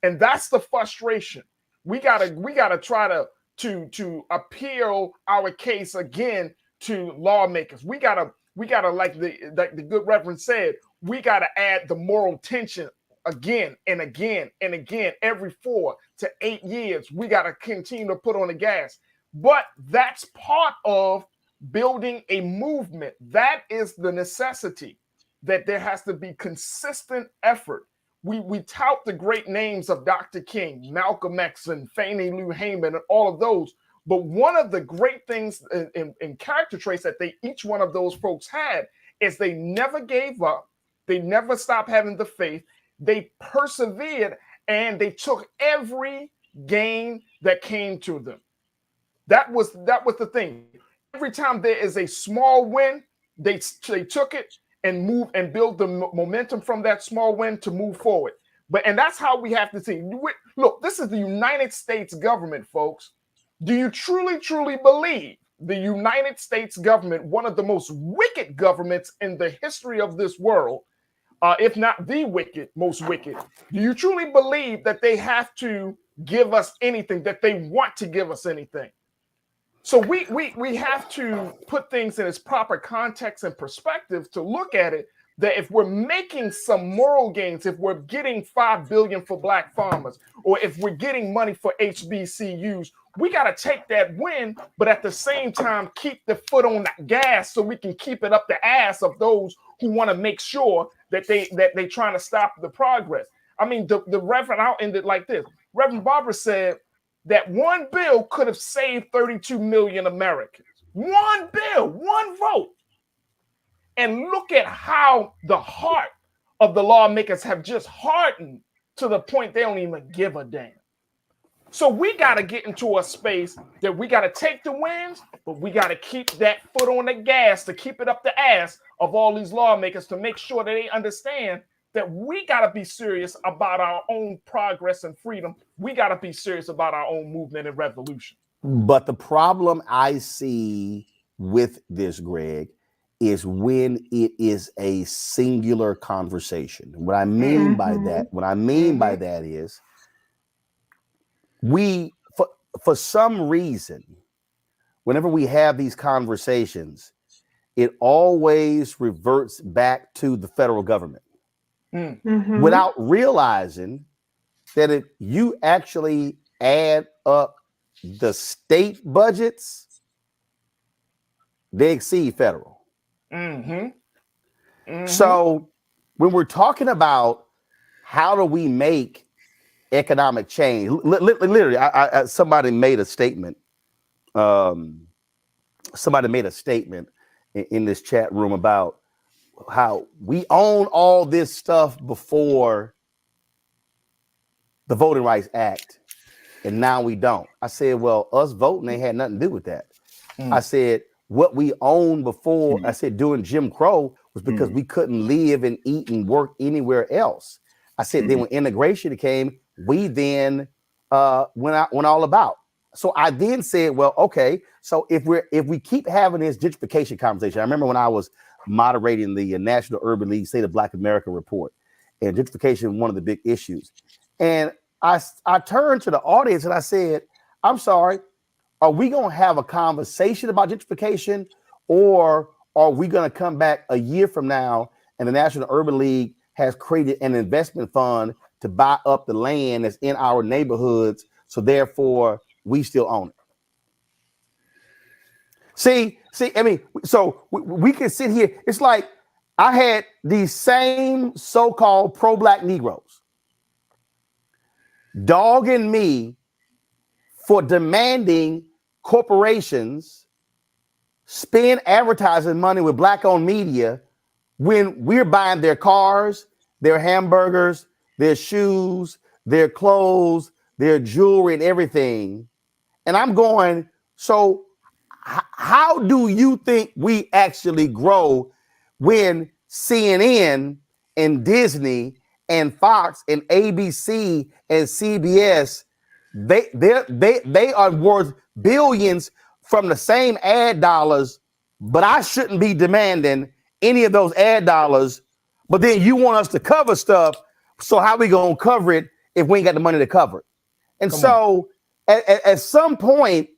And that's the frustration. We gotta try to appeal our case again to lawmakers. We gotta like the good Reverend said, we gotta add the moral tension again and again and again. Every 4 to 8 years, we gotta continue to put on the gas. But that's part of building a movement. That is the necessity, that there has to be consistent effort. We tout the great names of Dr. King, Malcolm X, and Fannie Lou Hamer, and all of those. But one of the great things in character traits that each one of those folks had is they never gave up. They never stopped having the faith. They persevered, and they took every gain that came to them. That was the thing. Every time there is a small win, they took it and move and build the momentum from that small win to move forward. And that's how we have to see. Look, this is the United States government, folks. Do you truly, truly believe the United States government, one of the most wicked governments in the history of this world, if not the most wicked, do you truly believe that they have to give us anything, that they want to give us anything? So we have to put things in its proper context and perspective to look at it, that if we're making some moral gains, if we're getting $5 billion for Black farmers, or if we're getting money for HBCUs, we got to take that win, but at the same time, keep the foot on the gas so we can keep it up the ass of those who want to make sure that they trying to stop the progress. I mean, the Reverend, I'll end it like this. Reverend Barber said that one bill could have saved 32 million Americans. One bill, one vote. And look at how the heart of the lawmakers have just hardened to the point they don't even give a damn. So we got to get into a space that we got to take the wins, but we got to keep that foot on the gas to keep it up the ass of all these lawmakers to make sure that they understand that we got to be serious about our own progress and freedom. We got to be serious about our own movement and revolution. But the problem I see with this, Greg, is when it is a singular conversation. What I mean by that is we, for some reason, whenever we have these conversations, it always reverts back to the federal government. Without realizing that if you actually add up the state budgets, they exceed federal. So when we're talking about how do we make economic change, literally, somebody made a statement. Somebody made a statement in this chat room about how we own all this stuff before the Voting Rights Act, and now we don't. I said, well, us voting ain't had nothing to do with that. I said, what we owned before, I said, during Jim Crow was because we couldn't live and eat and work anywhere else. I said, then when integration came, we then went all about. So I then said, well, okay, so if we keep having this gentrification conversation, I remember when I was moderating the National Urban League State of Black America report, and gentrification, one of the big issues. And I turned to the audience and I said, I'm sorry, are we going to have a conversation about gentrification, or are we going to come back a year from now and the National Urban League has created an investment fund to buy up the land that's in our neighborhoods, so therefore we still own it? See, I mean, so we can sit here. It's like I had these same so-called pro-Black Negroes dogging me for demanding corporations spend advertising money with Black-owned media when we're buying their cars, their hamburgers, their shoes, their clothes, their jewelry, and everything. And I'm going, so how do you think we actually grow when CNN and Disney and Fox and ABC and CBS, they are worth billions from the same ad dollars, but I shouldn't be demanding any of those ad dollars, but then you want us to cover stuff, so how we gonna cover it if we ain't got the money to cover it? And so at some point,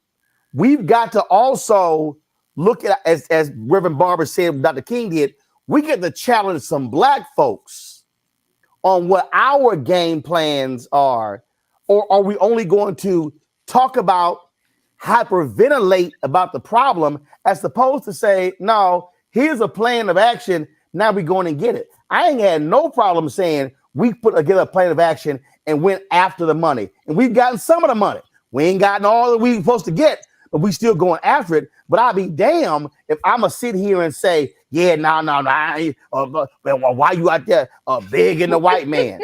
we've got to also look at, as Reverend Barber said, Dr. King did, we get to challenge some Black folks on what our game plans are, or are we only going to talk about, hyperventilate about the problem, as opposed to say, no, here's a plan of action, now we're going to get it. I ain't had no problem saying we put together a plan of action and went after the money, and we've gotten some of the money. We ain't gotten all that we supposed to get, but we still going after it. But I'll be damned if I'm gonna sit here and say, yeah, no, why you out there begging the white man?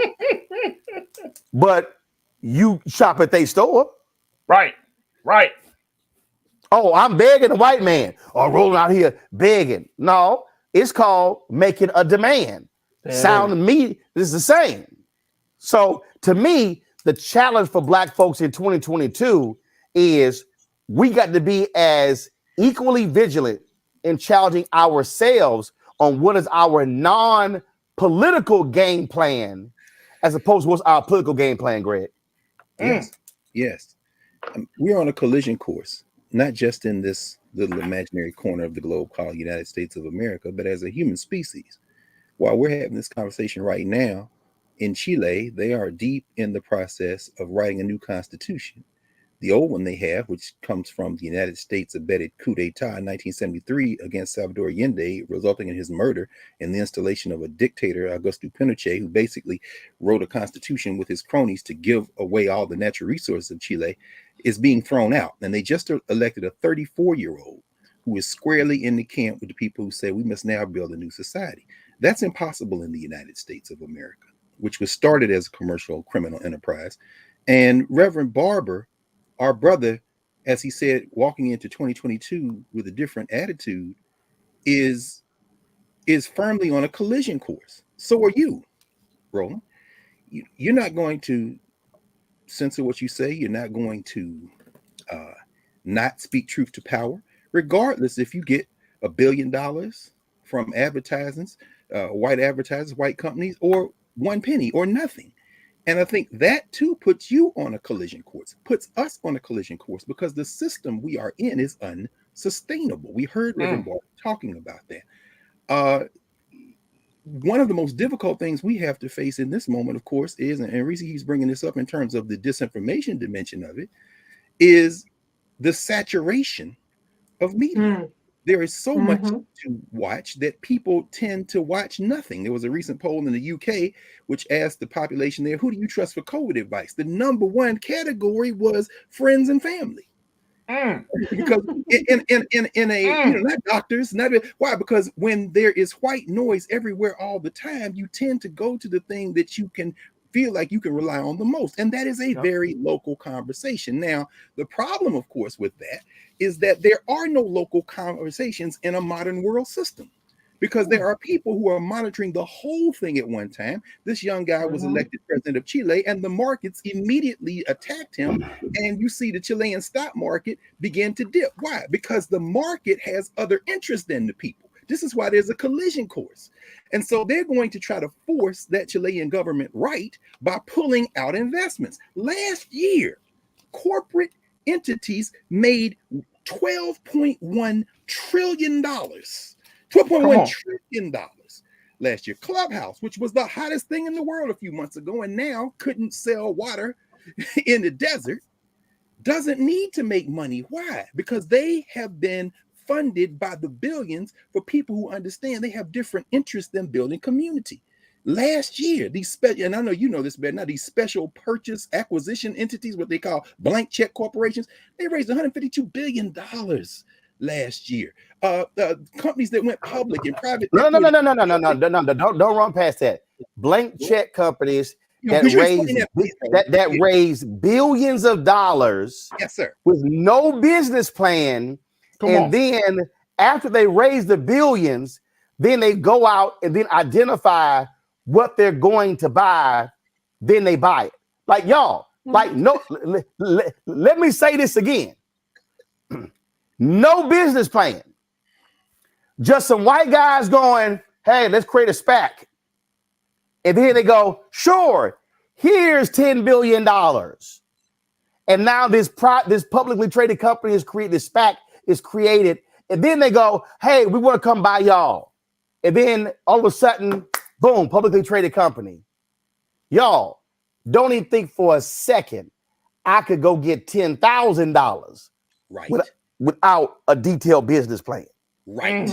But you shop at their store. Right. Oh, I'm begging the white man, or rolling out here begging. No, it's called making a demand. Sound to me is the same. So to me, the challenge for Black folks in 2022 is we got to be as equally vigilant in challenging ourselves on what is our non-political game plan, as opposed to what's our political game plan, Greg. Yes. We're on a collision course, not just in this little imaginary corner of the globe called United States of America, but as a human species. While we're having this conversation right now, in Chile, they are deep in the process of writing a new constitution. The old one they have, which comes from the United States abetted coup d'etat in 1973 against Salvador Allende, resulting in his murder and the installation of a dictator, Augusto Pinochet, who basically wrote a constitution with his cronies to give away all the natural resources of Chile, is being thrown out. And they just elected a 34-year-old who is squarely in the camp with the people who say we must now build a new society. That's impossible in the United States of America, which was started as a commercial criminal enterprise. And Reverend Barber, our brother, as he said, walking into 2022 with a different attitude, is firmly on a collision course. So are you, Roland. You're not going to censor what you say. You're not going to not speak truth to power, regardless if you get $1 billion from advertisements, white advertisers, white companies, or 1 penny or nothing. And I think that too puts you on a collision course, puts us on a collision course, because the system we are in is unsustainable. We heard Reverend Barber talking about that. one of the most difficult things we have to face in this moment, of course, is, and Reese keeps bringing this up in terms of the disinformation dimension of it, is the saturation of media. There is so much to watch that people tend to watch nothing. There was a recent poll in the UK which asked the population there, who do you trust for COVID advice? The number one category was friends and family. Because in a not doctors, why? Because when there is white noise everywhere all the time, you tend to go to the thing that you can feel like you can rely on the most, and that is a very local conversation. Now, the problem, of course, with that is that there are no local conversations in a modern world system, because there are people who are monitoring the whole thing at one time. This young guy was elected president of Chile, and the markets immediately attacked him. And you see the Chilean stock market begin to dip. Why? Because the market has other interests than the people. This is why there's a collision course. And so they're going to try to force that Chilean government right by pulling out investments. Last year, corporate entities made $12.1 trillion. $12.1 trillion last year. Clubhouse, which was the hottest thing in the world a few months ago and now couldn't sell water in the desert, doesn't need to make money. Why? Because they have been funded by the billions for people who understand they have different interests than building community. Last year, these special, and I know you know this better now, these special purchase acquisition entities, what they call blank check corporations, they raised $152 billion last year. Companies that went public and private. No, don't run past that. Blank check companies that raise billions of dollars, yes, sir, with no business plan. Then after they raise the billions, then they go out and then identify what they're going to buy. Then they buy it. Like y'all, like no. Let me say this again. No business plan. Just some white guys going, hey, let's create a SPAC. And then they go, sure, here's $10 billion. And now this publicly traded company is created, this SPAC is created. And then they go, hey, we want to come buy y'all. And then all of a sudden, boom, publicly traded company. Y'all, don't even think for a second I could go get $10,000 without a detailed business plan. Right.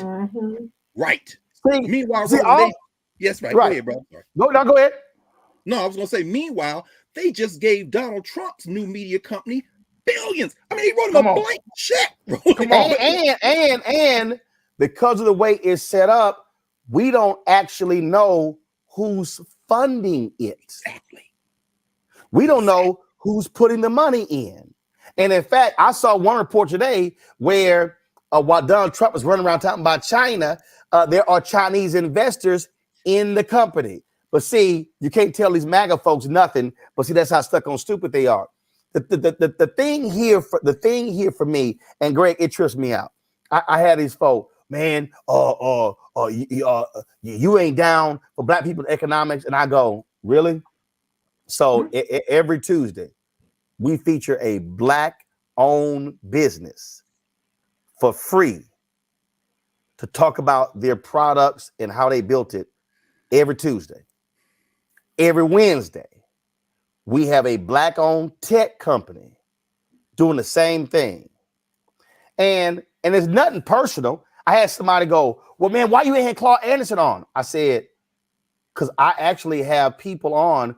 Right. Meanwhile, yes, right. Go ahead, bro. Go ahead. No, I was gonna say, meanwhile, they just gave Donald Trump's new media company billions. I mean, he wrote him a blank check. And because of the way it's set up, we don't actually know who's funding it. Exactly. We don't know who's putting the money in. And in fact, I saw one report today where while Donald Trump was running around talking about China, there are Chinese investors in the company. But see, you can't tell these MAGA folks nothing. But see, that's how stuck on stupid they are. The thing here for me, and Greg, it trips me out. I had these folks, man, you ain't down for black people in economics. And I go, really? So every Tuesday, we feature a black-owned business for free to talk about their products and how they built it every Tuesday. Every Wednesday, we have a black-owned tech company doing the same thing. And it's nothing personal. I had somebody go, well, man, why you ain't had Claude Anderson on? I said, because I actually have people on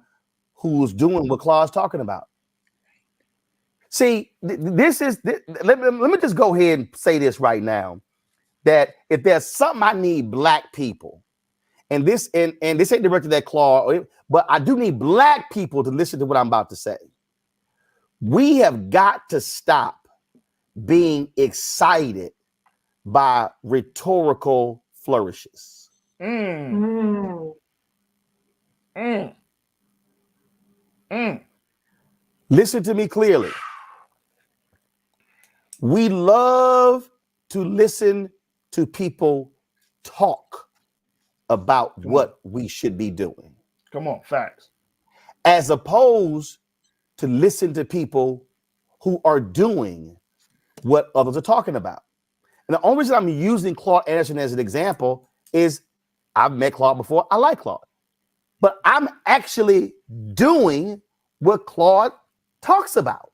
who's doing what Claude's talking about. See, let me just go ahead and say this right now, that if there's something I need black people, and this ain't directed at Claude, but I do need black people to listen to what I'm about to say. We have got to stop being excited by rhetorical flourishes. Listen to me clearly. We love to listen to people talk about what we should be doing. Come on, facts. As opposed to listen to people who are doing what others are talking about. And the only reason I'm using Claude Anderson as an example is I've met Claude before. I like Claude. But I'm actually doing what Claude talks about.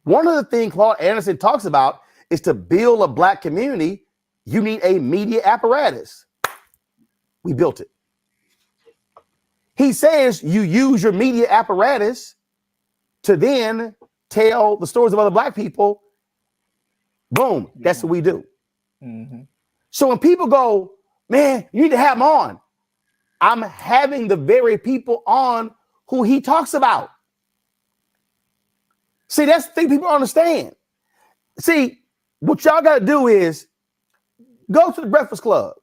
One of the things Claude Anderson talks about is to build a Black community, you need a media apparatus. We built it. He says you use your media apparatus to then tell the stories of other Black people. Boom, that's what we do. Mm-hmm. So when people go, man, you need to have them on, I'm having the very people on who he talks about. See, that's the thing people understand. See, what y'all got to do is go to the Breakfast Club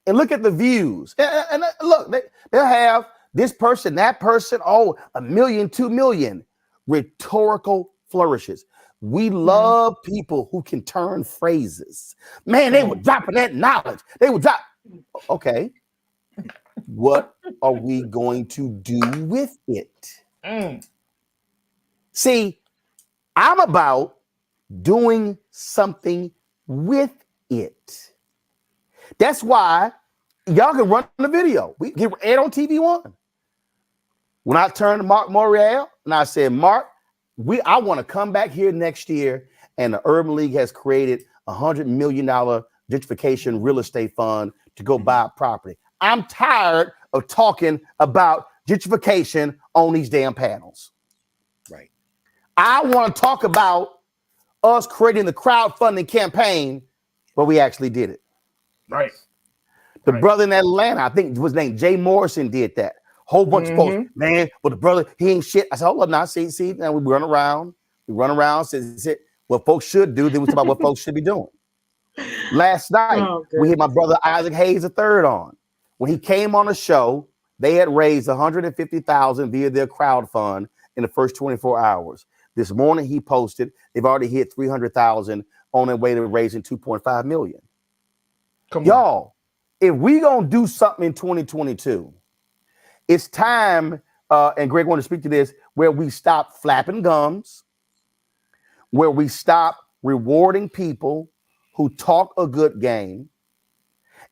and look at the views. And look, they'll have this person, that person, 1 million, 2 million. Rhetorical flourishes. We love people who can turn phrases. Man, they were dropping that knowledge. They would drop. Okay. What are we going to do with it? See, I'm about doing something with it. That's why y'all can run the video. We get aired on TV One. When I turned to Mark Morial and I said, Mark, I want to come back here next year, and the Urban League has created $100 million gentrification real estate fund to go buy property. I'm tired of talking about gentrification on these damn panels. Right. I want to talk about us creating the crowdfunding campaign, but we actually did it. Right. The brother in Atlanta, I think was named Jay Morrison, did that. Whole bunch of posts, man, but the brother, he ain't shit. I said, hold up now, see, now we run around, says what folks should do, then we talk about what folks should be doing. Last night, we had my brother Isaac Hayes III on. When he came on the show, they had raised $150,000 via their crowd fund in the first 24 hours. This morning he posted, they've already hit 300,000 on their way to raising 2.5 million. Y'all, if we gonna do something in 2022, it's time, and Greg wanted to speak to this, where we stop flapping gums, where we stop rewarding people who talk a good game,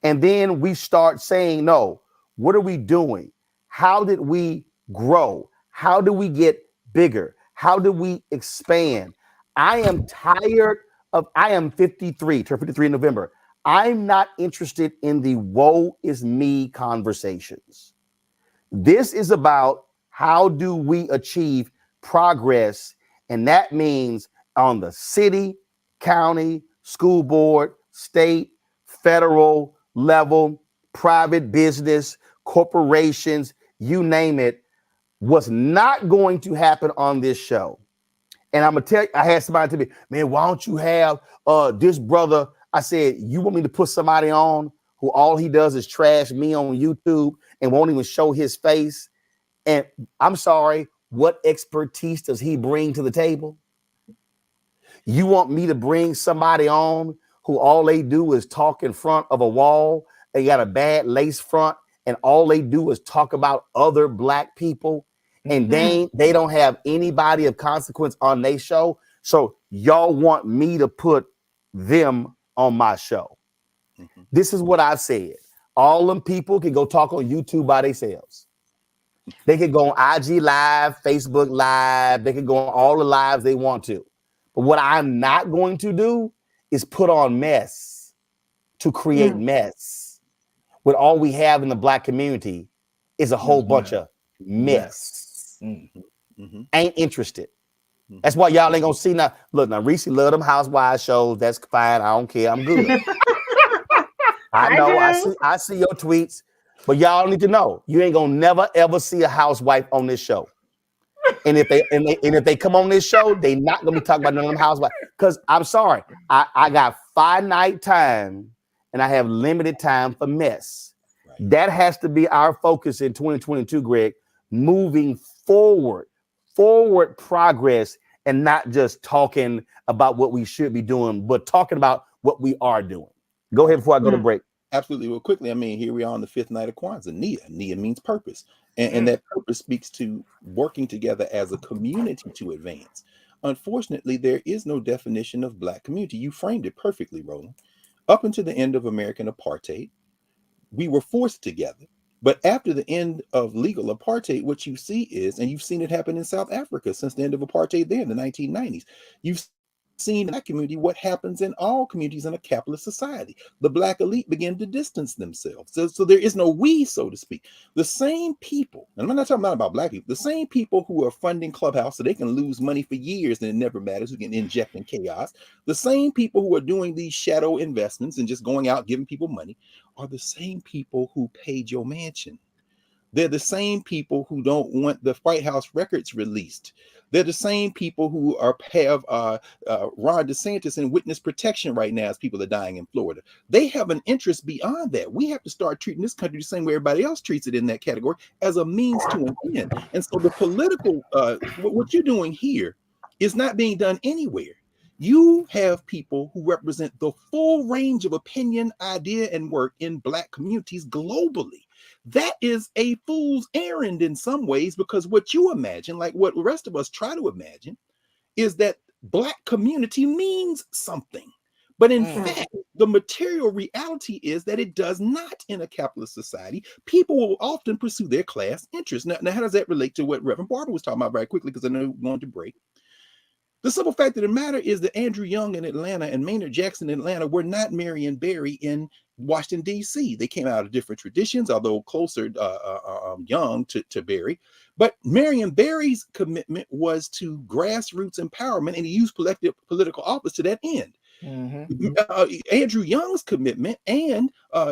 and then we start saying, no, what are we doing? How did we grow? How do we get bigger? How do we expand? I am tired of, I am 53, turned 53 in November. I'm not interested in the woe is me conversations. This is about how do we achieve progress, and that means on the city, county, school board, state, federal level, private business, corporations, you name it. What's not going to happen on this show, and I'm gonna tell you, I had somebody tell me, man, why don't you have this brother? I said, you want me to put somebody on who all he does is trash me on YouTube and won't even show his face? And I'm sorry, what expertise does he bring to the table? You want me to bring somebody on who all they do is talk in front of a wall? They got a bad lace front, and all they do is talk about other Black people, and they don't have anybody of consequence on their show. So y'all want me to put them on my show? This is what I've said. All them people can go talk on YouTube by themselves. They can go on IG Live, Facebook Live. They can go on all the lives they want to. But what I'm not going to do is put on mess to create mess. When all we have in the Black community is a whole bunch of mess. Ain't interested. That's why y'all ain't gonna see now. Look, now Reese love them housewives shows. That's fine. I don't care. I'm good. I know. I see your tweets, but y'all need to know you ain't gonna never ever see a housewife on this show. And if they come on this show, they not gonna be talking about none of them housewives. Because I'm sorry, I got finite time and I have limited time for mess. That has to be our focus in 2022, Greg. Moving forward progress, and not just talking about what we should be doing, but talking about what we are doing. Go ahead before I go to break. Absolutely. Well, quickly, I mean, here we are on the 5th night of Kwanzaa. Nia means purpose. And that purpose speaks to working together as a community to advance. Unfortunately, there is no definition of Black community. You framed it perfectly, Roland. Up until the end of American apartheid, we were forced together. But after the end of legal apartheid, what you see is, and you've seen it happen in South Africa since the end of apartheid there in the 1990s, you've seen in that community what happens in all communities in a capitalist society. The Black elite begin to distance themselves. So there is no we, so to speak. The same people, and I'm not talking about Black people, the same people who are funding Clubhouse so they can lose money for years and it never matters, who can inject in chaos, the same people who are doing these shadow investments and just going out giving people money are the same people who paid your mansion. They're the same people who don't want the White House records released. They're the same people who have Ron DeSantis in witness protection right now as people are dying in Florida. They have an interest beyond that. We have to start treating this country the same way everybody else treats it in that category, as a means to an end. And so the political, what you're doing here is not being done anywhere. You have people who represent the full range of opinion, idea, and work in Black communities globally. That is a fool's errand in some ways, because what you imagine, like what the rest of us try to imagine, is that Black community means something. But in fact, the material reality is that it does not in a capitalist society. People will often pursue their class interests. Now, how does that relate to what Reverend Barber was talking about very quickly, because I know we're going to break? The simple fact of the matter is that Andrew Young in Atlanta and Maynard Jackson in Atlanta were not Marion Barry in Washington, D.C. They came out of different traditions, although closer Young to Barry. But Marion Barry's commitment was to grassroots empowerment, and he used collective political office to that end. Andrew Young's commitment and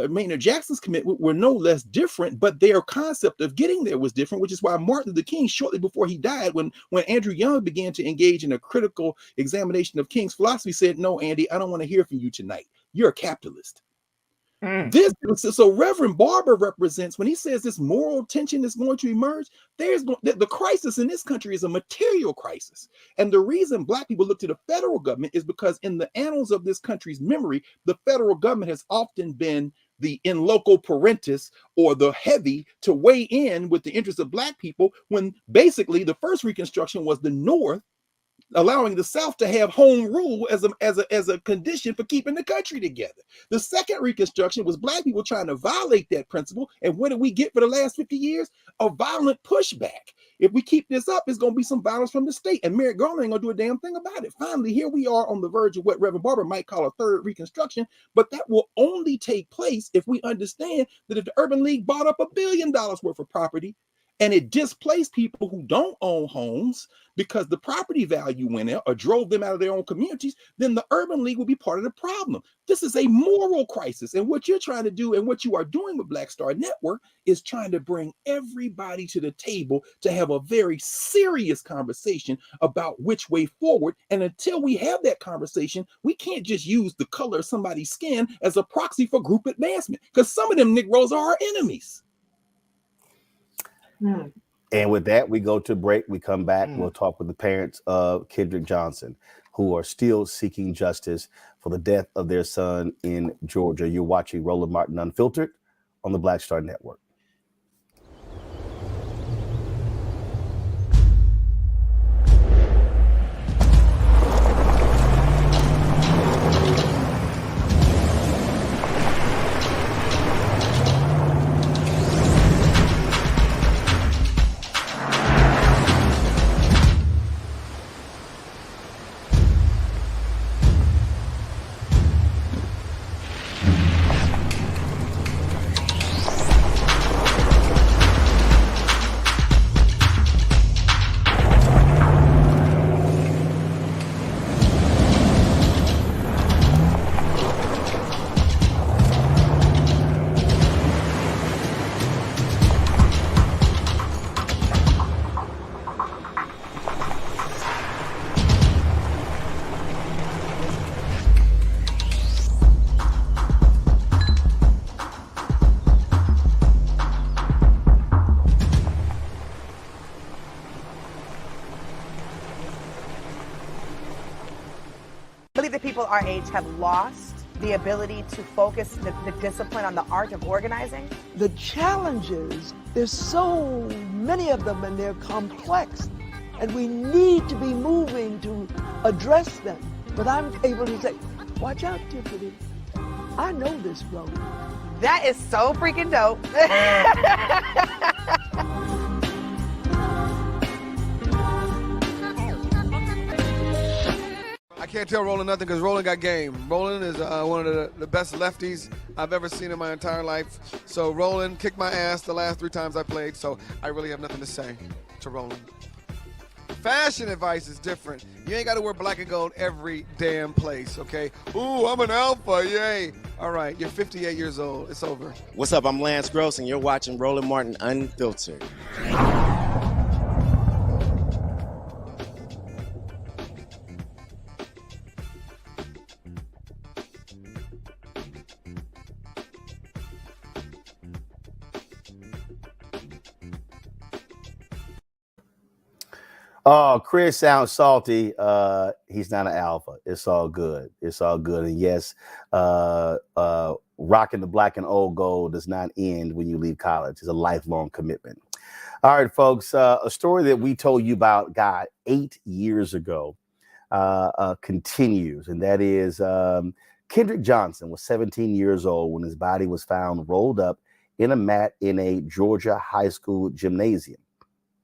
Maynard Jackson's commitment were no less different, but their concept of getting there was different, which is why Martin Luther King, shortly before he died, when Andrew Young began to engage in a critical examination of King's philosophy, said, "No, Andy, I don't want to hear from you tonight. You're a capitalist." So Reverend Barber represents, when he says this moral tension is going to emerge, the crisis in this country is a material crisis. And the reason Black people look to the federal government is because in the annals of this country's memory, the federal government has often been the in loco parentis, or the heavy to weigh in with the interests of Black people, when basically the first Reconstruction was the North allowing the South to have home rule as a condition for keeping the country together. The second Reconstruction was Black people trying to violate that principle. And what did we get for the last 50 years? A violent pushback. If we keep this up, it's going to be some violence from the state. And Merrick Garland ain't going to do a damn thing about it. Finally, here we are on the verge of what Reverend Barber might call a third Reconstruction. But that will only take place if we understand that if the Urban League bought up $1 billion worth of property, and it displaced people who don't own homes because the property value went out or drove them out of their own communities, then the Urban League will be part of the problem. This is a moral crisis. And what you're trying to do, and what you are doing with Black Star Network, is trying to bring everybody to the table to have a very serious conversation about which way forward. And until we have that conversation, we can't just use the color of somebody's skin as a proxy for group advancement, because some of them Negroes are our enemies. And with that, we go to break. We come back. We'll talk with the parents of Kendrick Johnson, who are still seeking justice for the death of their son in Georgia. You're watching Roland Martin Unfiltered on the Black Star Network. Our age have lost the ability to focus the discipline on the art of organizing? The challenges, there's so many of them and they're complex, and we need to be moving to address them. But I'm able to say, watch out, Tiffany. I know this road. That is so freaking dope. I can't tell Roland nothing because Roland got game. Roland is one of the best lefties I've ever seen in my entire life. So Roland kicked my ass the last 3 times I played, so I really have nothing to say to Roland. Fashion advice is different. You ain't got to wear black and gold every damn place, okay? Ooh, I'm an alpha, yay. All right, you're 58 years old. It's over. What's up? I'm Lance Gross, and you're watching Roland Martin Unfiltered. Oh, Chris sounds salty. He's not an alpha. It's all good. It's all good. And yes, rocking the black and old gold does not end when you leave college. It's a lifelong commitment. All right, folks. A story that we told you about, God, 8 years ago continues. And that is Kendrick Johnson was 17 years old when his body was found rolled up in a mat in a Georgia high school gymnasium.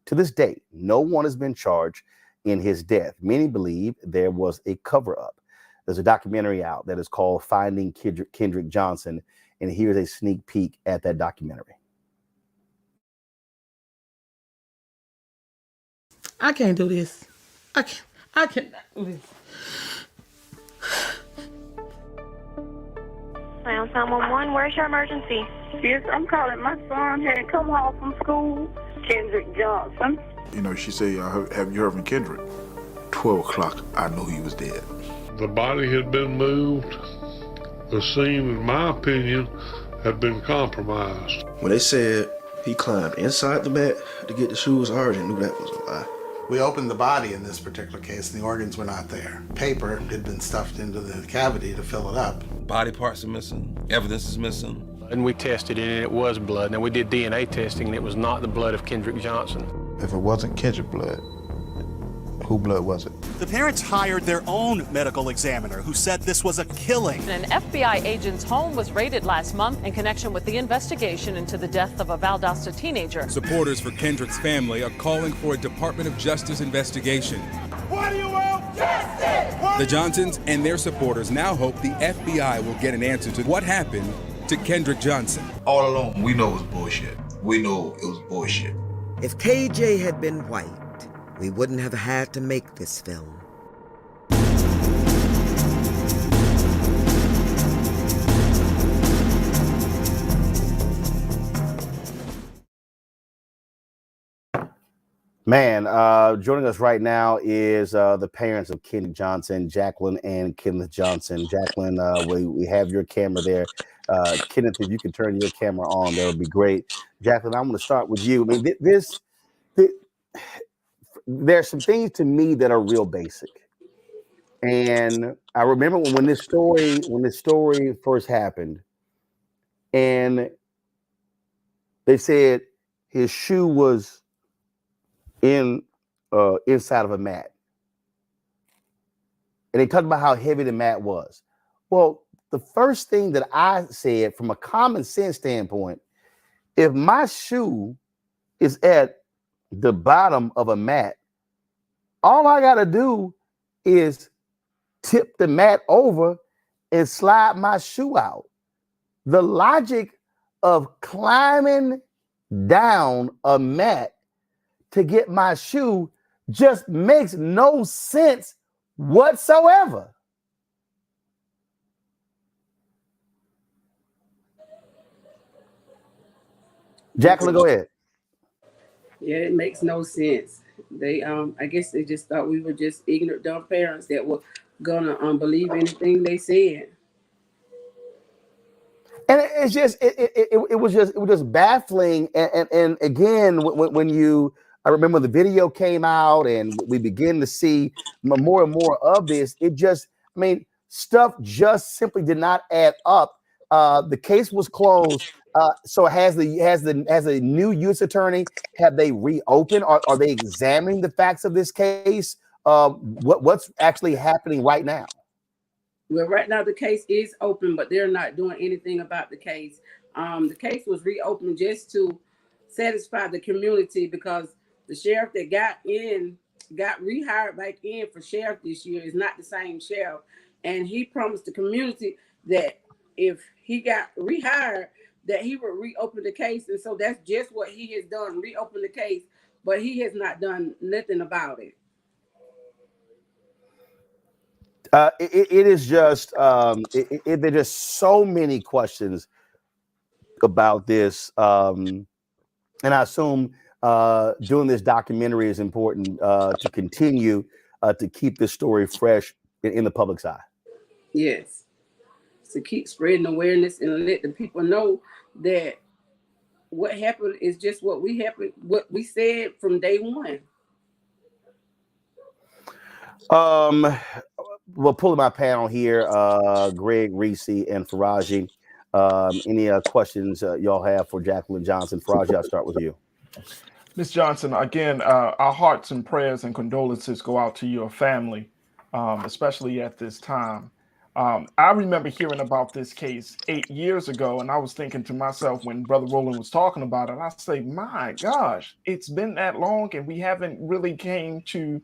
To this day, no one has been charged in his death. Many believe there was a cover-up. There's a documentary out that is called Finding Kendrick Johnson, and here's a sneak peek at that documentary. I can't do this. I cannot do this. Round 911, where's your emergency? Yes, I'm calling. My son had come home from school. Kendrick Johnson. You know, she said, have you heard from Kendrick? 12 o'clock, I knew he was dead. The body had been moved. The scene, in my opinion, had been compromised. When they said he climbed inside the mat to get the shoes, I already knew that was a lie. We opened the body in this particular case, and the organs were not there. Paper had been stuffed into the cavity to fill it up. Body parts are missing, evidence is missing. And we tested it, and it was blood. Now, we did DNA testing, and it was not the blood of Kendrick Johnson. If it wasn't Kendrick blood, who blood was it? The parents hired their own medical examiner who said this was a killing. An FBI agent's home was raided last month in connection with the investigation into the death of a Valdosta teenager. Supporters for Kendrick's family are calling for a Department of Justice investigation. What do you want? Justice! The Johnsons and their supporters now hope the FBI will get an answer to what happened to Kendrick Johnson. All along, we know it was bullshit. We know it was bullshit. If KJ had been white, we wouldn't have had to make this film. Man, joining us right now is the parents of Kendrick Johnson, Jacqueline and Kenneth Johnson. Jacqueline, we have your camera there. Kenneth, if you can turn your camera on, that would be great. Jacqueline, I'm going to start with you. I mean, there's some things to me that are real basic. And I remember when this story first happened, and they said his shoe was inside of a mat. And they talked about how heavy the mat was. Well, the first thing that I said from a common sense standpoint, if my shoe is at the bottom of a mat, all I got to do is tip the mat over and slide my shoe out. The logic of climbing down a mat to get my shoe just makes no sense whatsoever. Jacqueline, go ahead. Yeah, it makes no sense. They, I guess they just thought we were just ignorant, dumb parents that were gonna believe anything they said. And it's just it was just baffling. And again, when I remember the video came out and we begin to see more and more of this, stuff just simply did not add up. The case was closed. So has a new U.S. attorney, have they reopened? Are they examining the facts of this case? What's actually happening right now? Well, right now the case is open, but they're not doing anything about the case. The case was reopened just to satisfy the community because the sheriff that got rehired back in for sheriff this year is not the same sheriff. And he promised the community that if he got rehired, that he would reopen the case. And so that's just what he has done, reopen the case, but he has not done nothing about it. It is just, there's just so many questions about this. And I assume doing this documentary is important to continue to keep this story fresh in the public's eye. Yes. To keep spreading awareness and let the people know that what happened is just what we said from day one. We'll pull my panel here, Greg, Reese, and Faraji. Any questions y'all have for Jacqueline Johnson? Faraji, I'll start with you. Ms. Johnson, again, our hearts and prayers and condolences go out to your family, especially at this time. I remember hearing about this case 8 years ago, and I was thinking to myself when Brother Roland was talking about it, I say, my gosh, it's been that long and we haven't really came to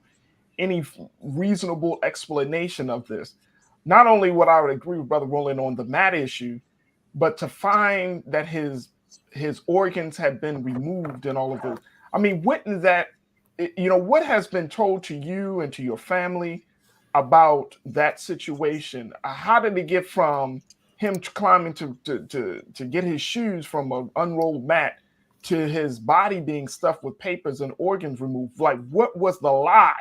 any reasonable explanation of this. Not only would I agree with Brother Roland on the Matt issue, but to find that his organs had been removed and all of this. I mean, wouldn't that, what has been told to you and to your family about that situation? How did it get from him climbing to get his shoes from an unrolled mat to his body being stuffed with papers and organs removed? Like, what was the lie?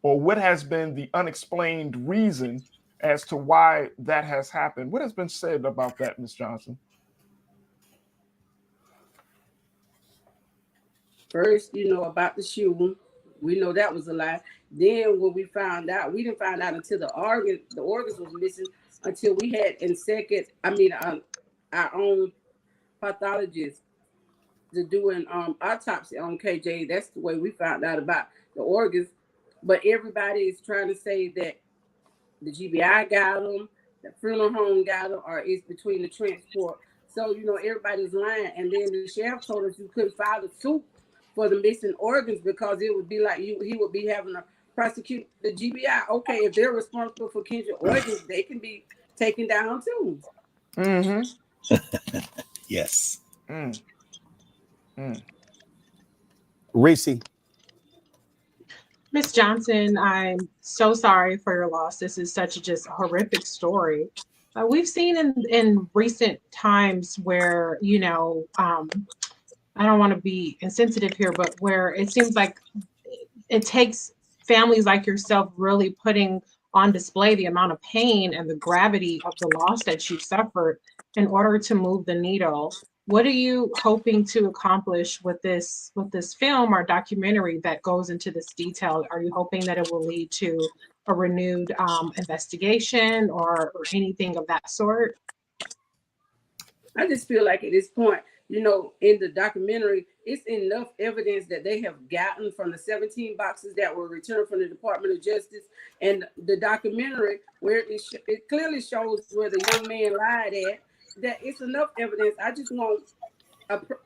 Or what has been the unexplained reason as to why that has happened? What has been said about that, Ms. Johnson? First, about the shoe, we know that was a lie. Then when we found out, we didn't find out until the organs was missing, until we had our own pathologist to do an autopsy on KJ. That's the way we found out about the organs. But everybody is trying to say that the GBI got them, the funeral home got them, or it's between the transport. So, everybody's lying. And then the sheriff told us you couldn't file a suit for the missing organs because it would be like he would be having to prosecute the GBI. Okay, if they're responsible for Kendrick organs, they can be taken down too. Mm-hmm. Yes. Reese. Ms. Johnson, I'm so sorry for your loss. This is such a just horrific story. We've seen in recent times where, I don't want to be insensitive here, but where it seems like it takes families like yourself really putting on display the amount of pain and the gravity of the loss that you suffered in order to move the needle. What are you hoping to accomplish with this film or documentary that goes into this detail? Are you hoping that it will lead to a renewed investigation or anything of that sort? I just feel like at this point, in the documentary, it's enough evidence that they have gotten from the 17 boxes that were returned from the Department of Justice, and the documentary where it clearly shows where the young man lied at. That it's enough evidence. I just want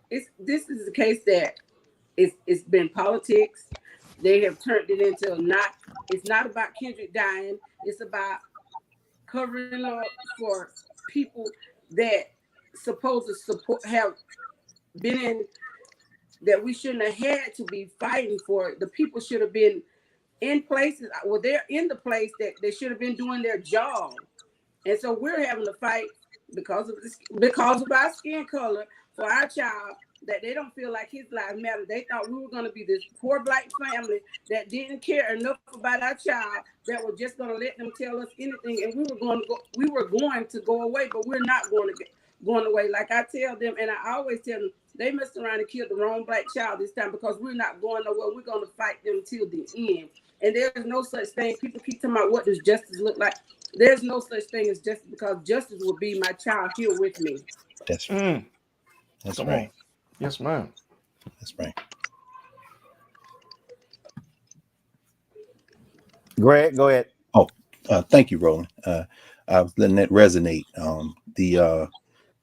this is a case that it's been politics. They have turned it into it's not about Kendrick dying. It's about covering up for people that supposed to have been in that we shouldn't have had to be fighting for. The people should have been in places. Well, they're in the place that they should have been doing their job, and so we're having to fight because of our skin color for our child, that they don't feel like his life mattered. They thought we were going to be this poor black family that didn't care enough about our child, that were just going to let them tell us anything, and we were going to go away, but we're not going away. Like I tell them, and I always tell them, they messed around and killed the wrong black child this time, because we're not going nowhere. We're going to fight them till the end. And there's no such thing. People keep talking about what does justice look like. There's no such thing as justice, because justice will be my child here with me. That's right. That's right. Yes, ma'am. That's right. Greg, go ahead. Oh, thank you, Roland. I was letting that resonate. The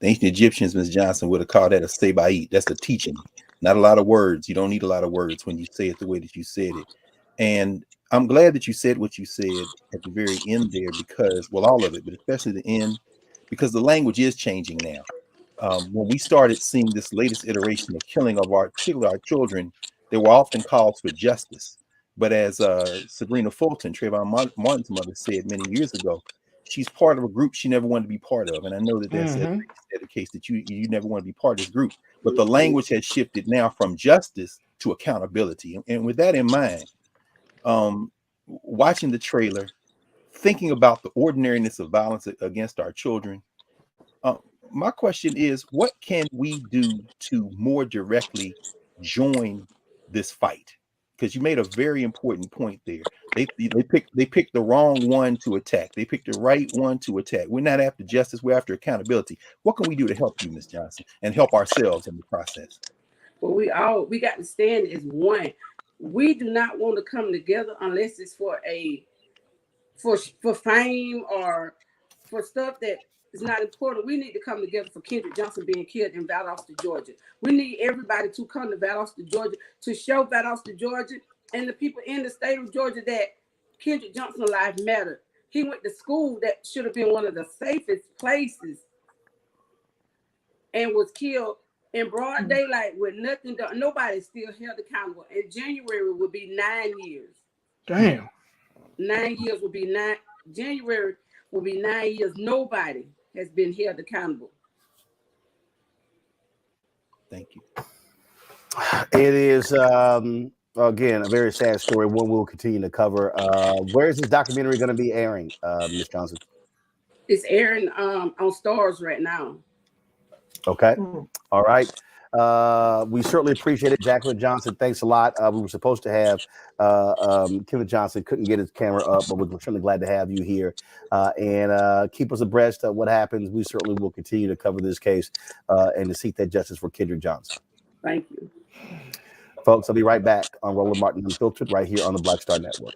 The ancient Egyptians, Ms. Johnson, would have called that a seba'it. That's a teaching, not a lot of words. You don't need a lot of words when you say it the way that you said it. And I'm glad that you said what you said at the very end there, because, well, all of it, but especially the end, because the language is changing now. When we started seeing this latest iteration of killing of particularly our children, there were often calls for justice. But as Sabrina Fulton, Trayvon Martin's mother, said many years ago, she's part of a group she never wanted to be part of. And I know that that's the case, that you never want to be part of this group. But the language has shifted now from justice to accountability. And with that in mind, watching the trailer, thinking about the ordinariness of violence against our children, my question is, what can we do to more directly join this fight? Because you made a very important point there. They picked the wrong one to attack. They picked the right one to attack. We're not after justice, we're after accountability. What can we do to help you, Ms. Johnson, and help ourselves in the process? Well, we got to stand as one. We do not want to come together unless it's for fame or for stuff that is not important. We need to come together for Kendrick Johnson being killed in Valdosta, Georgia. We need everybody to come to Valdosta, Georgia, to show Valdosta, Georgia, and the people in the state of Georgia that Kendrick Johnson's life mattered. He went to school that should have been one of the safest places and was killed in broad daylight with nothing done. Nobody still held accountable. In January will be 9 years. Damn. 9 years will be nine. January will be 9 years. Nobody has been held accountable. Thank you. It is again a very sad story. One we'll continue to cover. Where is this documentary going to be airing, Ms. Johnson? It's airing on Stars right now. Okay. All right. We certainly appreciate it. Jacqueline Johnson, thanks a lot. We were supposed to have Kendrick Johnson, couldn't get his camera up, but we're certainly glad to have you here and keep us abreast of what happens. We certainly will continue to cover this case and to seek that justice for Kendrick Johnson. Thank you. Folks, I'll be right back on Roland Martin Unfiltered right here on the Black Star Network.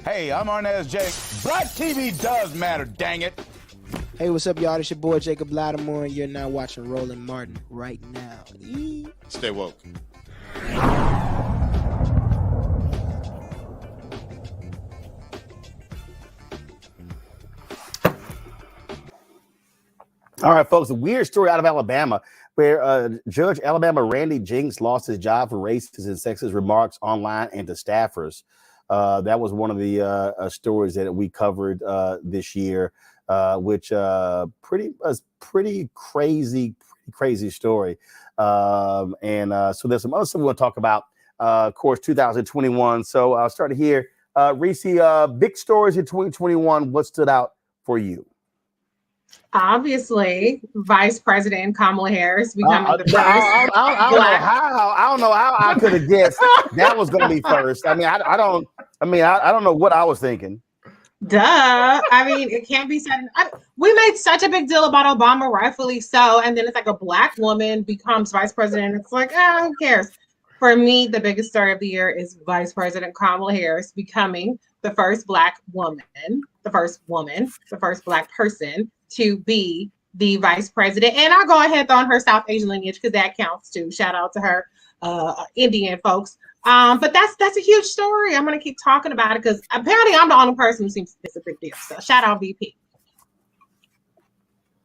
Hey, I'm Arnaz J. Black TV does matter, dang it. Hey, what's up, y'all? It's your boy Jacob Lattimore, and you're now watching Roland Martin right now. Stay woke. All right, folks, a weird story out of Alabama where Judge Alabama Randy Jinks lost his job for racist and sexist remarks online and to staffers. That was one of the stories that we covered this year, which pretty crazy story. So there's some other stuff we want to talk about, of course, 2021. So I'll start here. Reese, big stories in 2021. What stood out for you? Obviously, Vice President Kamala Harris becoming the first. I don't know how I could have guessed that was going to be first. I mean, I don't know what I was thinking. Duh. I mean, it can't be said. We made such a big deal about Obama, rightfully so, and then it's like a Black woman becomes vice president. It's like, who cares? For me, the biggest story of the year is Vice President Kamala Harris becoming the first Black woman, the first Black person to be the vice president. And I'll go ahead and throw on her South Asian lineage because that counts too. Shout out to her Indian folks. But that's a huge story. I'm going to keep talking about it because apparently I'm the only person who seems it's a big deal. So shout out VP.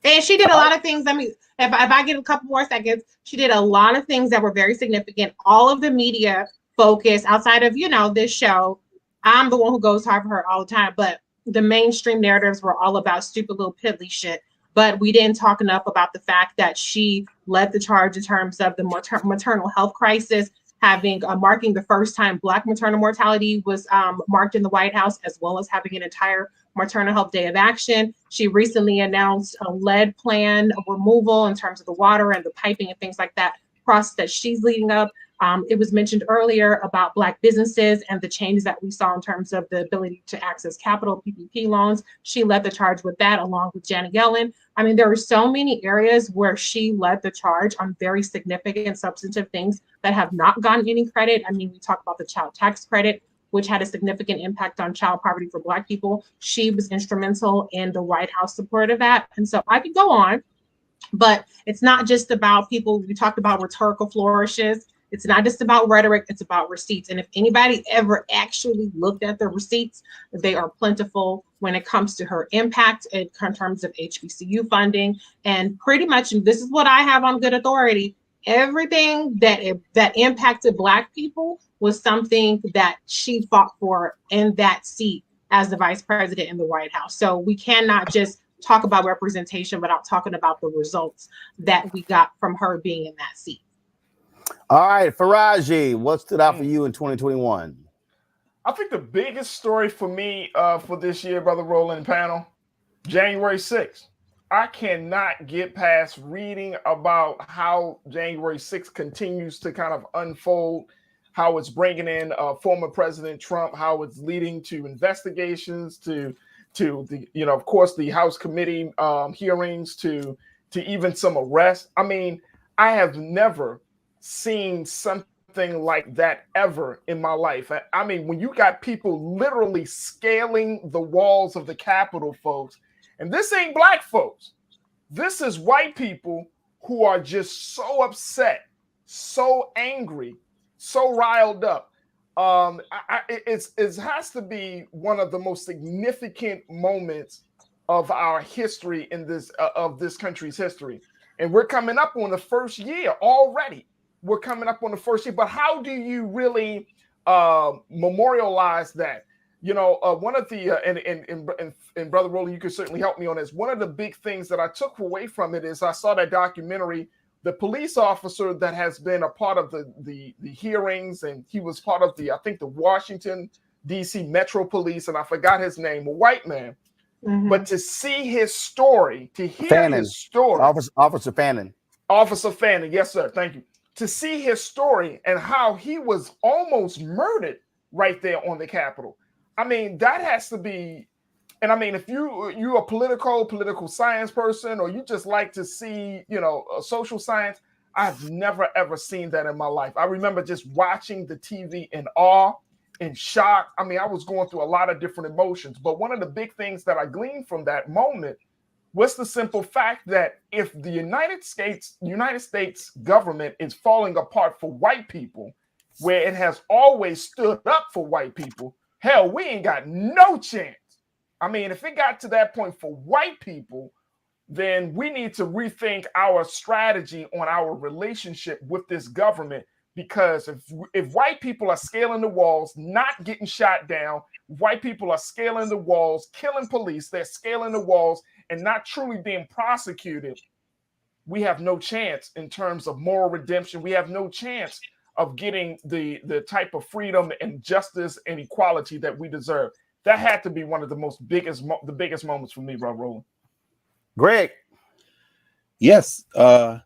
And she did a lot of things. I mean, if I get a couple more seconds, she did a lot of things that were very significant. All of the media focus outside of, this show, I'm the one who goes hard for her all the time. But the mainstream narratives were all about stupid little piddly shit. But we didn't talk enough about the fact that she led the charge in terms of the maternal health crisis, having marking the first time Black maternal mortality was marked in the White House, as well as having an entire maternal health day of action. She recently announced a lead plan removal in terms of the water and the piping and things like that process that she's leading up. It was mentioned earlier about Black businesses and the changes that we saw in terms of the ability to access capital, PPP loans. She led the charge with that, along with Janet Yellen. I mean, there were so many areas where she led the charge on very significant substantive things that have not gotten any credit. I mean, we talk about the child tax credit, which had a significant impact on child poverty for Black people. She was instrumental in the White House support of that. And so I could go on, but it's not just about people. We talked about rhetorical flourishes. It's not just about rhetoric, it's about receipts. And if anybody ever actually looked at the receipts, they are plentiful when it comes to her impact in terms of HBCU funding. And pretty much, and this is what I have on good authority, everything that impacted Black people was something that she fought for in that seat as the vice president in the White House. So we cannot just talk about representation without talking about the results that we got from her being in that seat. All right, Faraji, what stood out for you in 2021? I think the biggest story for me for this year, Brother Roland panel, January 6th. I cannot get past reading about how January 6th continues to kind of unfold, how it's bringing in former President Trump, how it's leading to investigations, to the, of course, the House committee hearings, to even some arrests. I mean, I have never seen something like that ever in my life. I mean, when you got people literally scaling the walls of the Capitol, folks, and this ain't Black folks, this is white people who are just so upset, so angry, so riled up. It has to be one of the most significant moments of our history in this of this country's history. And we're coming up on the first year already. We're coming up on the first year, but how do you really memorialize that? One of the and Brother Roland, you can certainly help me on this. One of the big things that I took away from it is I saw that documentary. The police officer that has been a part of the hearings, and he was part of I think the Washington D.C. Metro Police, and I forgot his name, a white man. Mm-hmm. But to see his story, to hear his story, Officer Fannin. Officer Fannin, yes, sir. Thank you. To see his story and how he was almost murdered right there on the Capitol. I mean, that has to be, and I mean, if you're a political science person, or you just like to see, social science, I've never, ever seen that in my life. I remember just watching the TV in awe, in shock. I mean, I was going through a lot of different emotions, but one of the big things that I gleaned from that moment was the simple fact that if the United States government is falling apart for white people, where it has always stood up for white people, hell, we ain't got no chance. I mean, if it got to that point for white people, then we need to rethink our strategy on our relationship with this government, because if white people are scaling the walls, not getting shot down, white people are scaling the walls, killing police, they're scaling the walls, and not truly being prosecuted, we have no chance in terms of moral redemption. We have no chance of getting the type of freedom and justice and equality that we deserve. That had to be one of the biggest moments for me, Rob Roland. Greg. Yes, I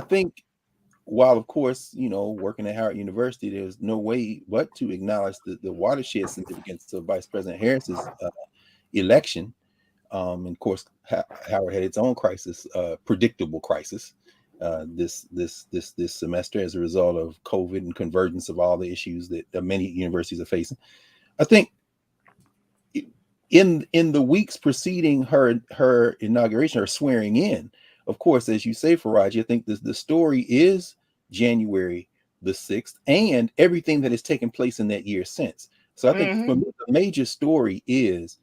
think while, of course, working at Howard University, there's no way but to acknowledge the watershed significance of Vice President Harris's election. And of course, Howard had its own crisis, predictable crisis, this semester as a result of COVID and convergence of all the issues that many universities are facing. I think in the weeks preceding her inauguration, her swearing in, of course, as you say, Faraj, I think the story is January the 6th and everything that has taken place in that year since. So I think for me, the major story is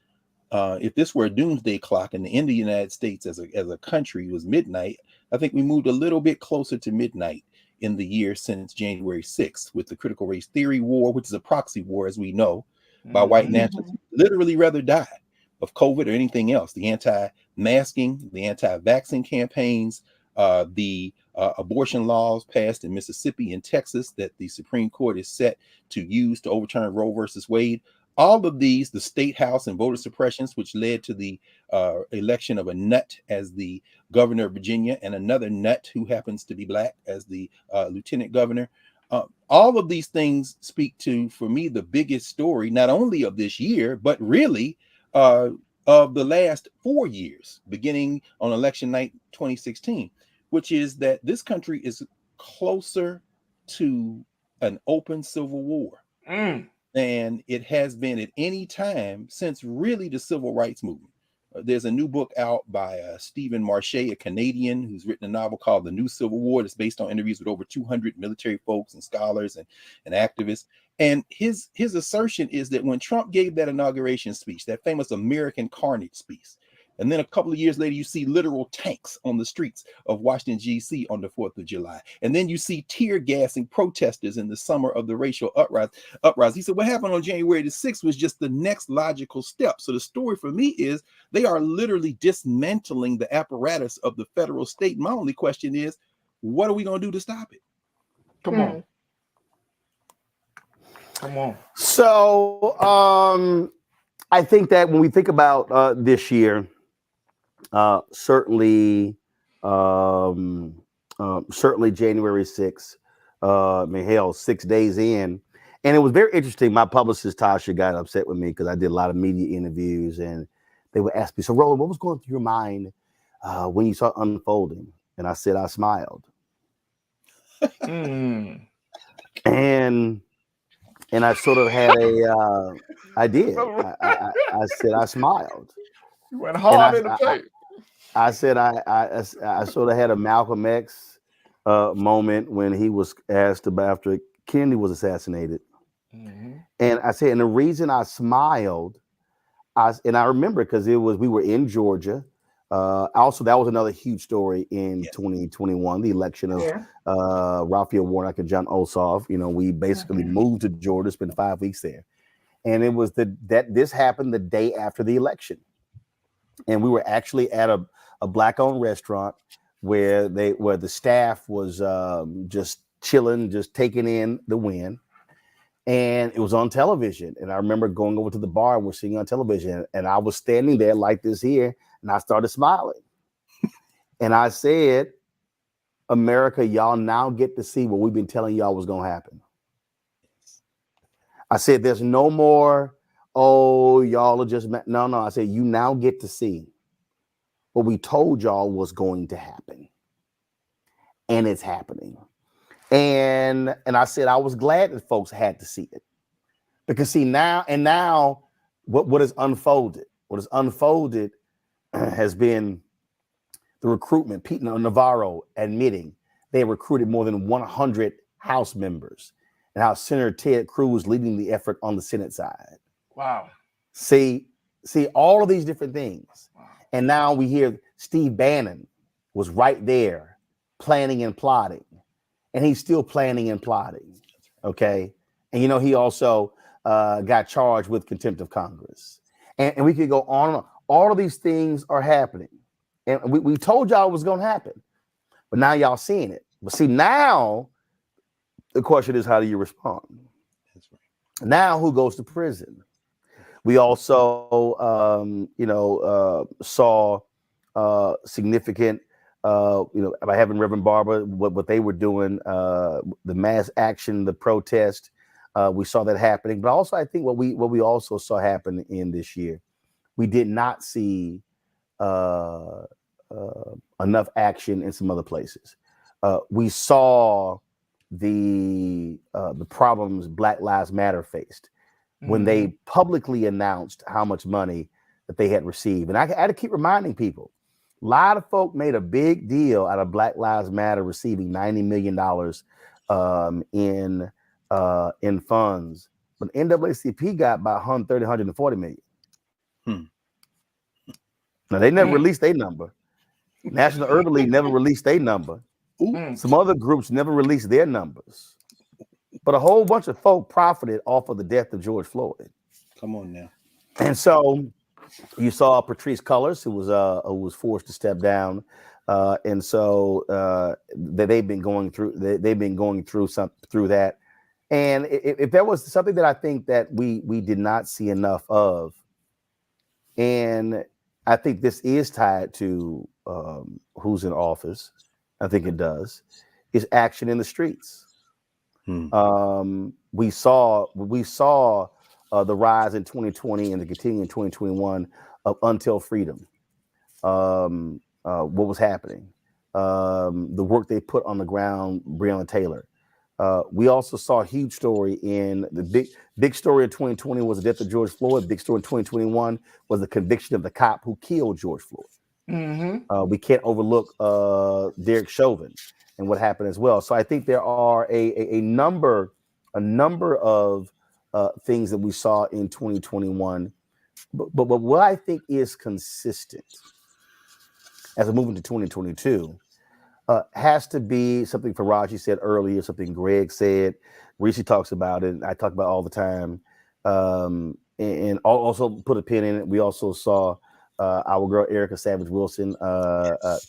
if this were a doomsday clock and the end of the United States as a country was midnight, I think we moved a little bit closer to midnight in the year since January 6th with the critical race theory war, which is a proxy war, as we know, by white nationalists who literally rather die of COVID or anything else. The anti-masking, the anti-vaccine campaigns, the abortion laws passed in Mississippi and Texas that the Supreme Court is set to use to overturn Roe versus Wade. All of these, the state house and voter suppressions, which led to the election of a nut as the governor of Virginia and another nut who happens to be black as the lieutenant governor. All of these things speak to, for me, the biggest story, not only of this year, but really of the last 4 years, beginning on election night 2016, which is that this country is closer to an open civil war than it has been at any time since really the civil rights movement. There's a new book out by Stephen Marche, a Canadian, who's written a novel called The New Civil War. That's based on interviews with over 200 military folks and scholars and activists. And his assertion is that when Trump gave that inauguration speech, that famous American Carnage speech, and then a couple of years later, you see literal tanks on the streets of Washington, D.C. on the 4th of July. And then you see tear gassing protesters in the summer of the racial uprising. He said, what happened on January the 6th was just the next logical step. So the story for me is they are literally dismantling the apparatus of the federal state. My only question is, what are we going to do to stop it? Come on. Come on. So I think that when we think about this year, certainly January 6th, hell, 6 days in. And it was very interesting. My publicist, Tasha, got upset with me because I did a lot of media interviews and they would ask me, so Roland, what was going through your mind when you saw it unfolding? And I said, I smiled. And I sort of had I did. I said, I smiled. You went hard in the face. I said I sort of had a Malcolm X moment when he was asked about after Kennedy was assassinated. And I said, and the reason I smiled, I remember because we were in Georgia. Also, that was another huge story in 2021, the election of Raphael Warnock and John Ossoff. You know, we basically moved to Georgia, spent 5 weeks there. And it was that this happened the day after the election. And we were actually at a black-owned restaurant where the staff was just chilling, just taking in the win. And it was on television. And I remember going over to the bar and we're seeing on television. And I was standing there like this here, and I started smiling. And I said, America, y'all now get to see what we've been telling y'all was going to happen. I said, there's no more, y'all are just, no. I said, you now get to see what we told y'all was going to happen. And it's happening. And I said, I was glad that folks had to see it. Because see, now what has unfolded has been the recruitment. Pete Navarro admitting they recruited more than 100 House members, and how Senator Ted Cruz leading the effort on the Senate side. Wow. See all of these different things. Wow. And now we hear Steve Bannon was right there planning and plotting, and he's still planning and plotting. Okay. And, he also got charged with contempt of Congress. And we could go on and on. All of these things are happening. And we told y'all it was going to happen. But now y'all seeing it. But see, now the question is, how do you respond? That's right. Now who goes to prison? We also, saw significant, by having Reverend Barber, what they were doing, the mass action, the protest. We saw that happening. But also, I think what we also saw happen in this year, we did not see enough action in some other places. We saw the problems Black Lives Matter faced. when they publicly announced how much money that they had received. And I had to keep reminding people, a lot of folk made a big deal out of Black Lives Matter receiving $90 million in funds, but NAACP got about 130, 140 million. Now they never released their number. National Urban League never released their number. Some other groups never released their numbers. But a whole bunch of folk profited off of the death of George Floyd. Come on now. And so you saw Patrice Cullors, who was forced to step down, and so they've been going through through that. And if there was something that I think that we did not see enough of, and I think this is tied to who's in office, I think it does, is action in the streets. We saw the rise in 2020 and the continue in 2021 of Until Freedom. What was happening? The work they put on the ground, Breonna Taylor. We also saw a huge story in the big story of 2020 was the death of George Floyd. Big story in 2021 was the conviction of the cop who killed George Floyd. We can't overlook Derek Chauvin and what happened as well. So I think there are a number of things that we saw in 2021. But what I think is consistent as we move into 2022 has to be something Faraji said earlier, something Greg said. Reese talks about it. I talk about it all the time. And also put a pin in it. We also saw our girl Erica Savage Wilson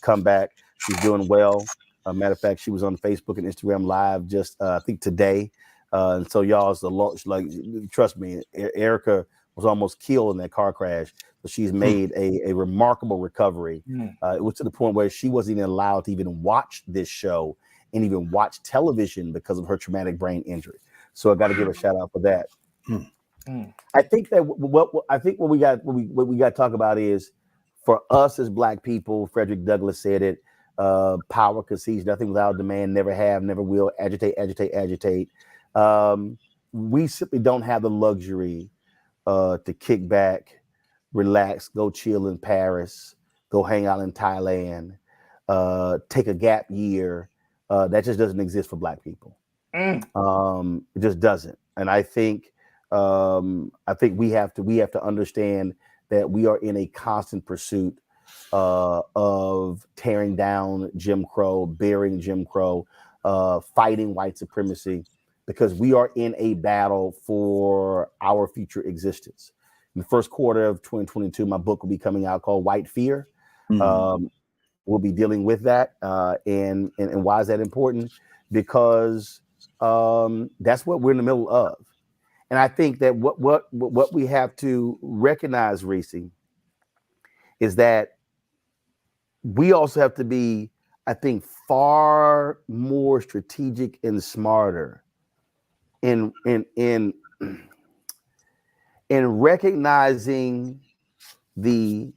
come back. She's doing well. Matter of fact, she was on Facebook and Instagram Live just I think today. And so y'all's the launch. Like, trust me, Erica was almost killed in that car crash, but she's made a remarkable recovery. It was to the point where she wasn't even allowed to even watch this show and even watch television because of her traumatic brain injury. So I got to give a shout out for that. I think that what we got to talk about is, for us as Black people, Frederick Douglass said it, power concedes nothing without demand, never have, never will, agitate. We simply don't have the luxury to kick back, relax, go chill in Paris, go hang out in Thailand, take a gap year. That just doesn't exist for Black people. It just doesn't. And I think we have to understand that we are in a constant pursuit of tearing down Jim Crow, burying Jim Crow, fighting white supremacy, because we are in a battle for our future existence. In the first quarter of 2022, my book will be coming out called White Fear. We'll be dealing with that. And why is that important? Because that's what we're in the middle of. And I think that what we have to recognize, Reese, is that we also have to be, I think, far more strategic and smarter in recognizing the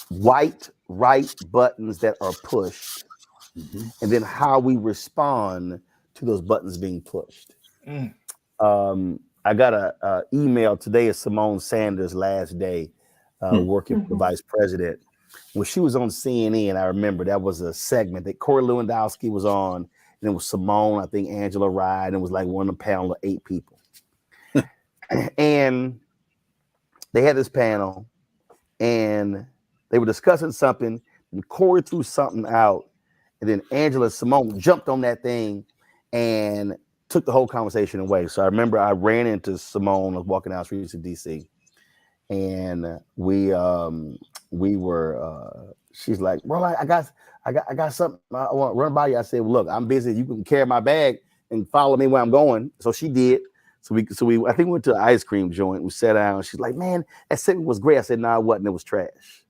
white right buttons that are pushed, and then how we respond to those buttons being pushed. I got a email today of Simone Sanders' last day working for the vice president. When she was on CNN, I remember that was a segment that Corey Lewandowski was on, and it was Simone, I think Angela Rye, and it was like one of the panel of 8 people. And they had this panel, and they were discussing something, and Corey threw something out, and then Angela Simone jumped on that thing and took the whole conversation away. So I remember I ran into Simone, I was walking down the streets of DC, and we were she's like, well, I got something I want to run by you. I said, well, look, I'm busy. You can carry my bag and follow me where I'm going. So she did. So we I think we went to the ice cream joint. We sat down. She's like, man, that segment was great. I said, no, it wasn't. It was trash.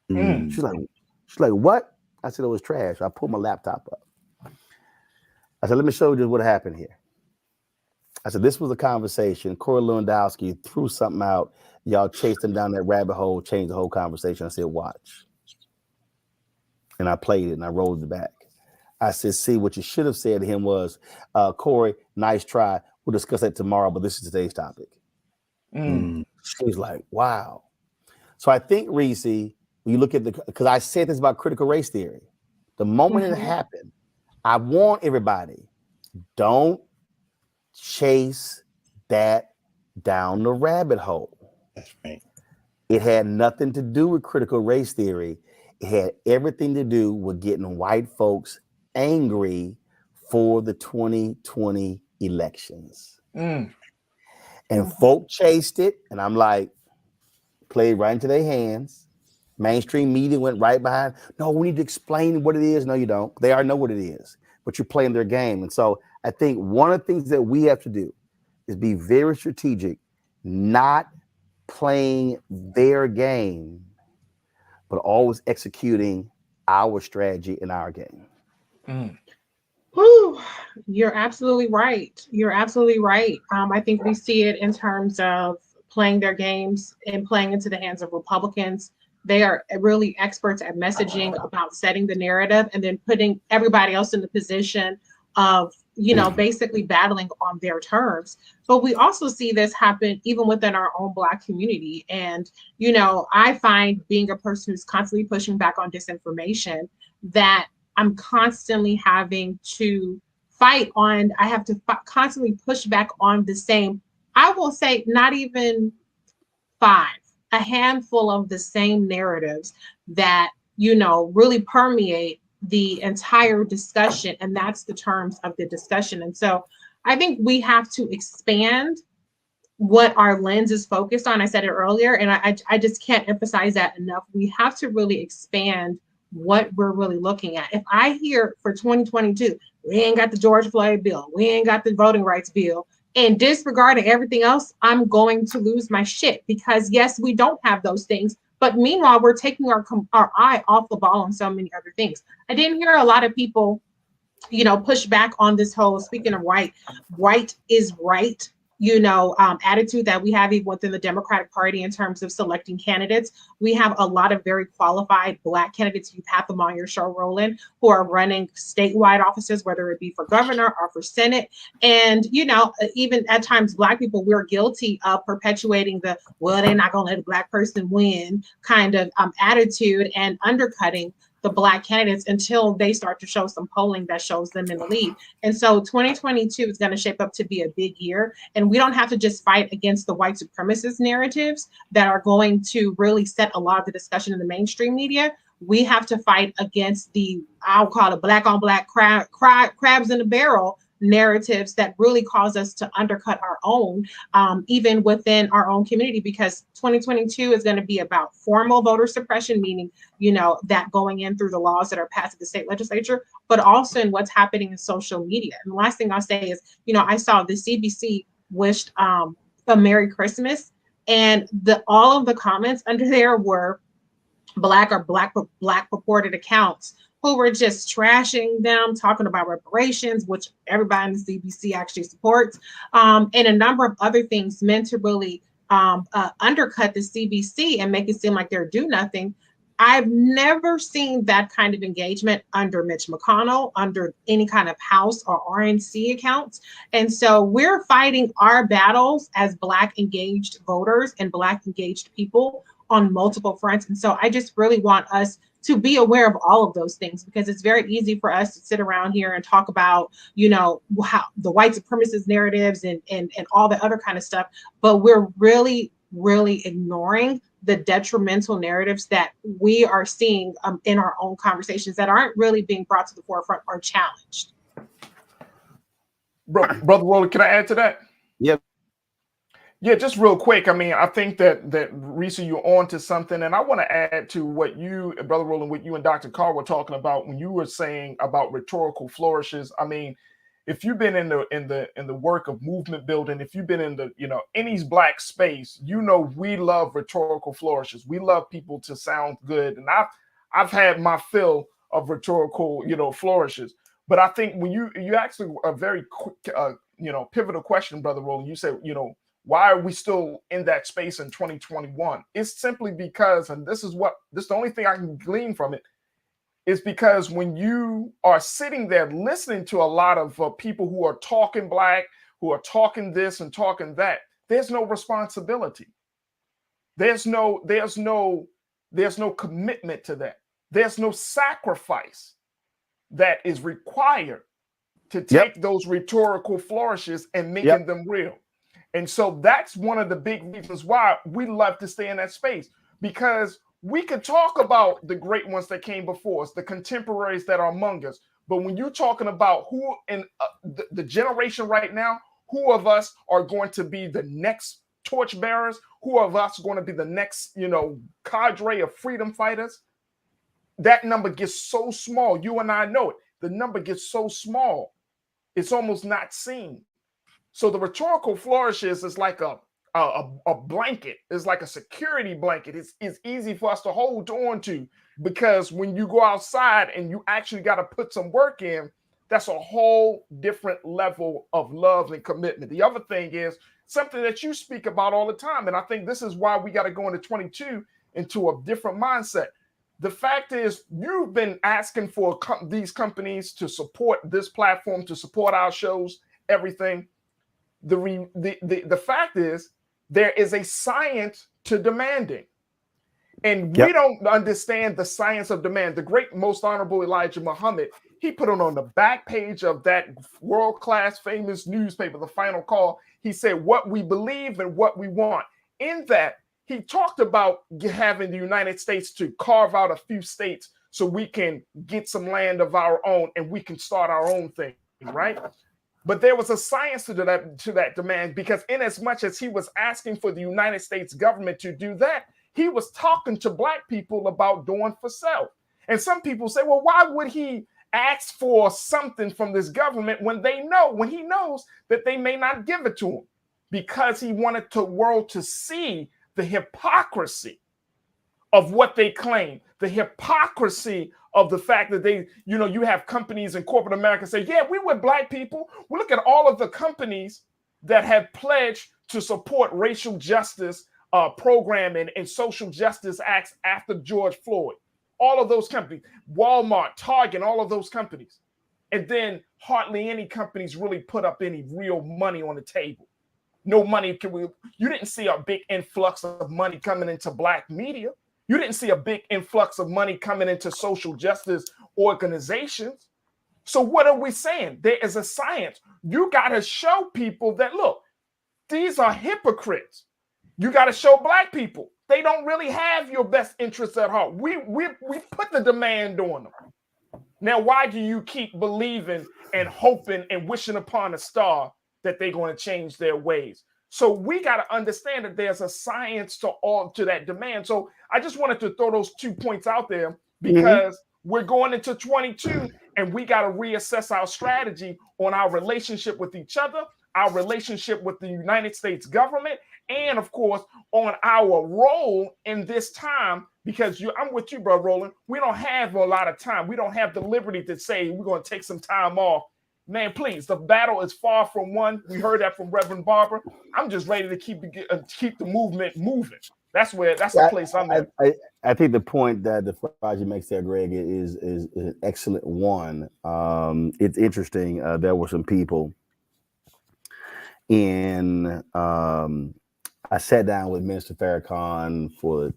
She's like, what? I said, it was trash. I pulled my laptop up. I said, let me show you just what happened here. I said, this was a conversation. Corey Lewandowski threw something out. Y'all chased him down that rabbit hole, changed the whole conversation. I said, watch. And I played it and I rolled it back. I said, see, what you should have said to him was, Corey, nice try. We'll discuss that tomorrow, but this is today's topic. She was like, wow. So I think, Reese, when you look at because I said this about critical race theory, the moment it happened, I warn everybody, don't chase that down the rabbit hole. That's right. It had nothing to do with critical race theory. It had everything to do with getting white folks angry for the 2020 elections. And folk chased it, and I'm like, played right into their hands. Mainstream media went right behind. No, we need to explain what it is. No, you don't. They already know what it is, but you're playing their game. And so I think one of the things that we have to do is be very strategic, not playing their game, but always executing our strategy in our game. Whew, you're absolutely right. You're absolutely right. I think we see it in terms of playing their games and playing into the hands of Republicans. They are really experts at messaging about setting the narrative and then putting everybody else in the position of, basically battling on their terms. But we also see this happen even within our own Black community. And, I find, being a person who's constantly pushing back on disinformation, that I'm constantly having to fight on, I have to constantly push back on the same, I will say not even 5, a handful of the same narratives that, really permeate the entire discussion. And that's the terms of the discussion. And so I think we have to expand what our lens is focused on. I said it earlier, and I just can't emphasize that enough. We have to really expand what we're really looking at. If I hear for 2022, we ain't got the George Floyd bill, we ain't got the voting rights bill, and disregarding everything else, I'm going to lose my shit, because yes, we don't have those things. But meanwhile, we're taking our eye off the ball on so many other things. I didn't hear a lot of people, push back on this whole, speaking of white is right, attitude that we have even within the Democratic Party in terms of selecting candidates. We have a lot of very qualified Black candidates. You've had them on your show, Roland, who are running statewide offices, whether it be for governor or for Senate. And, even at times, Black people, we're guilty of perpetuating the, well, they're not going to let a Black person win kind of attitude and undercutting the Black candidates until they start to show some polling that shows them in the lead. And so 2022 is going to shape up to be a big year. And we don't have to just fight against the white supremacist narratives that are going to really set a lot of the discussion in the mainstream media. We have to fight against the, I'll call it Black on Black crabs in the barrel narratives that really cause us to undercut our own, even within our own community, because 2022 is going to be about formal voter suppression, meaning, that going in through the laws that are passed at the state legislature, but also in what's happening in social media. And the last thing I'll say is, I saw the CBC wished a Merry Christmas, and all of the comments under there were Black purported accounts who were just trashing them, talking about reparations, which everybody in the CBC actually supports, and a number of other things meant to really undercut the CBC and make it seem like they're do nothing. I've never seen that kind of engagement under Mitch McConnell, under any kind of House or RNC accounts. And so we're fighting our battles as Black engaged voters and Black engaged people on multiple fronts. And so I just really want us to be aware of all of those things, because it's very easy for us to sit around here and talk about, how the white supremacist narratives and all the other kind of stuff, but we're really, really ignoring the detrimental narratives that we are seeing in our own conversations that aren't really being brought to the forefront or challenged. Brother Roland, can I add to that? Yep. Yeah, just real quick. I mean, I think that Reese, you're on to something, and I want to add to what you, Brother Roland, what you and Dr. Carr were talking about when you were saying about rhetorical flourishes. I mean, if you've been in the work of movement building, if you've been in the any Black space, we love rhetorical flourishes. We love people to sound good, and I've had my fill of rhetorical flourishes. But I think when you actually a very quick pivotal question, Brother Roland, you said why are we still in that space in 2021? It's simply because, and this is the only thing I can glean from it, is because when you are sitting there listening to a lot of people who are talking Black, who are talking this and talking that, there's no responsibility. There's no commitment to that. There's no sacrifice that is required to take those rhetorical flourishes and making them real. And so that's one of the big reasons why we love to stay in that space, because we could talk about the great ones that came before us, the contemporaries that are among us. But when you're talking about who in the generation right now, who of us are going to be the next torchbearers, who of us are going to be the next, cadre of freedom fighters, that number gets so small. You and I know it. The number gets so small, it's almost not seen. So the rhetorical flourishes is like a blanket. It's like a security blanket. It's easy for us to hold on to, because when you go outside and you actually got to put some work in, that's a whole different level of love and commitment. The other thing is something that you speak about all the time, and I think this is why we got to go into 22 into a different mindset. The fact is, you've been asking for these companies to support this platform, to support our shows, everything. The fact is, there is a science to demanding. And we don't understand the science of demand. The great, most honorable Elijah Muhammad, he put it on the back page of that world-class famous newspaper, The Final Call. He said, what we believe and what we want. In that, he talked about having the United States to carve out a few states so we can get some land of our own and we can start our own thing, right? But there was a science to that demand, because in as much as he was asking for the United States government to do that, he was talking to Black people about doing for self. And some people say, well, why would he ask for something from this government when he knows that they may not give it to him? Because he wanted the world to see the hypocrisy of what they claim, the hypocrisy of the fact that you have companies in corporate America say, yeah, we were Black people. We look at all of the companies that have pledged to support racial justice programming and social justice acts after George Floyd. All of those companies, Walmart, Target, all of those companies. And then hardly any companies really put up any real money on the table. No money. You didn't see a big influx of money coming into Black media. You didn't see a big influx of money coming into social justice organizations. So what are we saying? There is a science. You got to show people that, look, these are hypocrites. You got to show Black people they don't really have your best interests at heart. We put the demand on them. Now, why do you keep believing and hoping and wishing upon a star that they're going to change their ways? So we got to understand that there's a science to that demand. So I just wanted to throw those 2 points out there, because we're going into 22 and we got to reassess our strategy on our relationship with each other, our relationship with the United States government, and of course, on our role in this time, because I'm with you, bro, Roland. We don't have a lot of time. We don't have the liberty to say we're going to take some time off. Man, please, the battle is far from won. We heard that from Reverend Barber. I'm just ready to keep the movement moving. That's the place I'm at. I think the point that the Faraji makes there, Greg, is an excellent one. It's interesting. There were some people I sat down with Minister Farrakhan for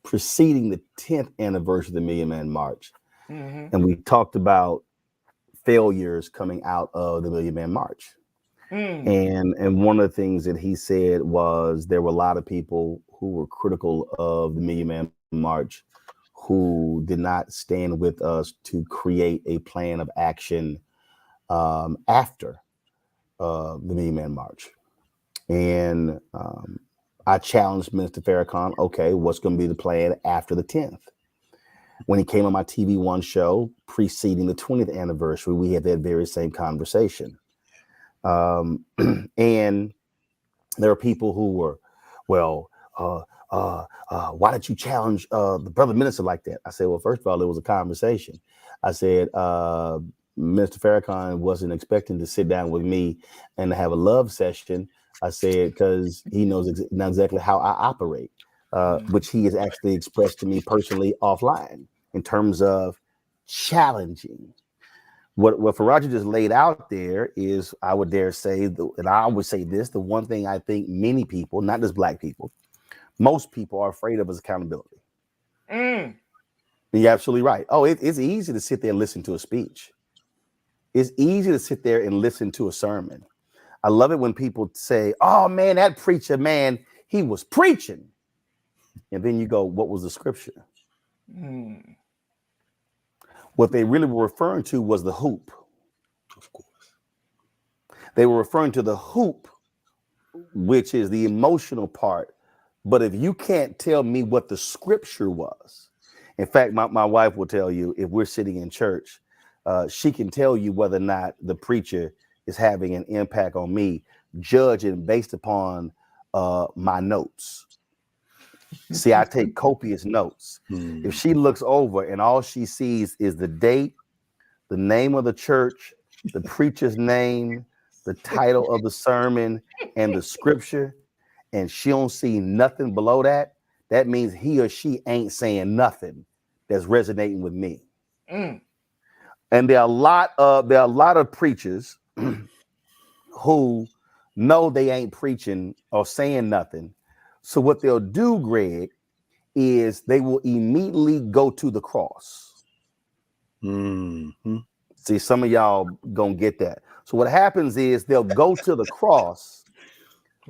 preceding the 10th anniversary of the Million Man March. And we talked about failures coming out of the Million Man March. And one of the things that he said was there were a lot of people who were critical of the Million Man March who did not stand with us to create a plan of action after the Million Man March. And I challenged Minister Farrakhan, okay, what's going to be the plan after the 10th? When he came on my TV One show preceding the 20th anniversary, we had that very same conversation. And there are people who were, well, why did you challenge the brother minister like that? I said, well, first of all, it was a conversation. I said, Mr. Farrakhan wasn't expecting to sit down with me and have a love session. I said, because he knows exactly how I operate, which he has actually expressed to me personally offline in terms of challenging. What Faraja just laid out there is, I would dare say, and I would say this, the one thing I think many people, not just black people, most people are afraid of is accountability. Mm. And you're absolutely right. Oh, it's easy to sit there and listen to a speech. It's easy to sit there and listen to a sermon. I love it when people say, oh man, that preacher, man, he was preaching. And then you go, what was the scripture? Mm. What they really were referring to was the hoop. Of course. They were referring to the hoop, which is the emotional part. But if you can't tell me what the scripture was, in fact, my wife will tell you, if we're sitting in church, she can tell you whether or not the preacher is having an impact on me, judging based upon my notes. See, I take copious notes. If she looks over and all she sees is the date, the name of the church, the preacher's name, the title of the sermon, and the scripture, and she don't see nothing below that, that means he or she ain't saying nothing that's resonating with me. Mm. And there are a lot of preachers who know they ain't preaching or saying nothing. So what they'll do, Greg, is they will immediately go to the cross. Mm-hmm. See, some of y'all gonna get that. So what happens is they'll go to the cross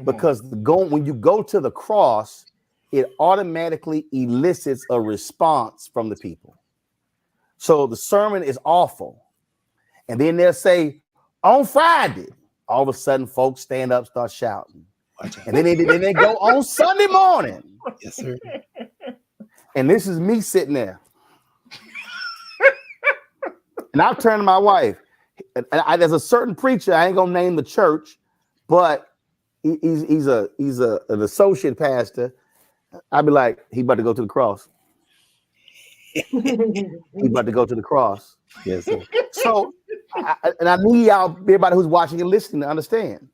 because when you go to the cross, it automatically elicits a response from the people. So the sermon is awful. And then they'll say, on Friday, all of a sudden folks stand up, start shouting. And then they go on Sunday morning. Yes, sir. And this is me sitting there. And I've turned to my wife. There's a certain preacher, I ain't gonna name the church, but he's an associate pastor. I'd be like, he about to go to the cross. He about to go to the cross. Yes, sir. So, I need y'all, everybody who's watching and listening, to understand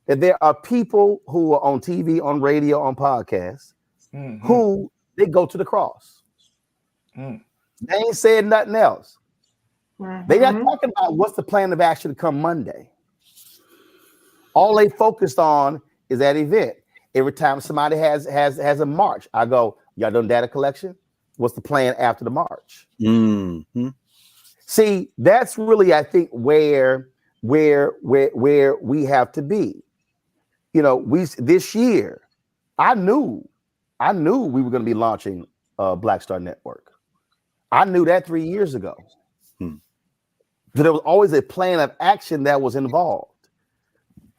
that there are people who are on TV, on radio, on podcasts, who they go to the cross. Mm. They ain't saying nothing else. They're not talking about what's the plan of action to come Monday. All they focused on is that event. Every time somebody has a march, I go, y'all done data collection? What's the plan after the march? Mm-hmm. See, that's really, I think, where we have to be. You know, this year, I knew we were going to be launching Black Star Network. I knew that 3 years ago. But there was always a plan of action that was involved.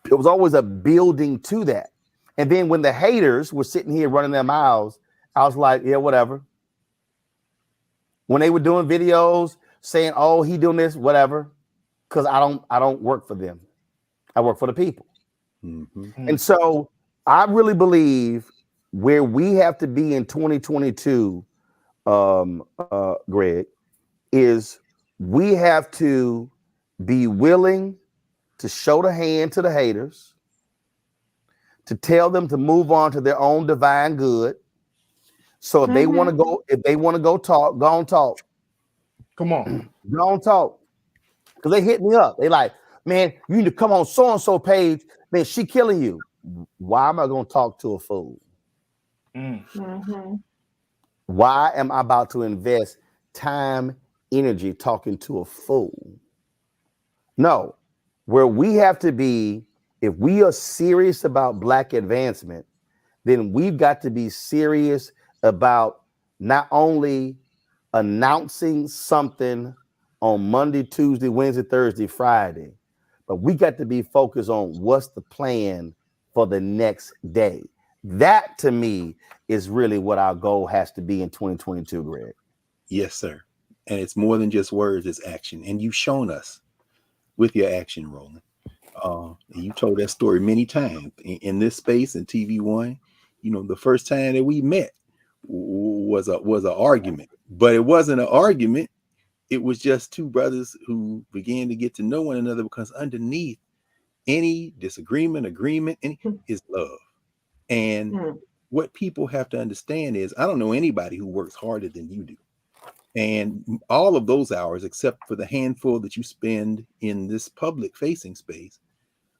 It was always a building to that. And then when the haters were sitting here running their mouths, I was like, yeah, whatever. When they were doing videos saying, oh, he doing this, whatever, because I don't work for them. I work for the people. Mm-hmm. And so I really believe where we have to be in 2022, Greg, is we have to be willing to show the hand to the haters, to tell them to move on to their own divine good. So if they want to go talk, go on talk. Come on. Go on talk. Because they hit me up. They like, man, you need to come on so-and-so page. Man, she killing you. Why am I going to talk to a fool? Why am I about to invest time, energy talking to a fool? No, where we have to be, if we are serious about Black advancement, then we've got to be serious about not only announcing something on Monday, Tuesday, Wednesday, Thursday, Friday, but we got to be focused on what's the plan for the next day. That to me is really what our goal has to be in 2022, Greg. Yes, sir. And it's more than just words, it's action. And you've shown us with your action, Roland. You told that story many times in this space in TV One. You know, the first time that we met was an argument, but it wasn't an argument. It was just two brothers who began to get to know one another, because underneath any disagreement, agreement, is love. And what people have to understand is, I don't know anybody who works harder than you do. And all of those hours, except for the handful that you spend in this public facing space,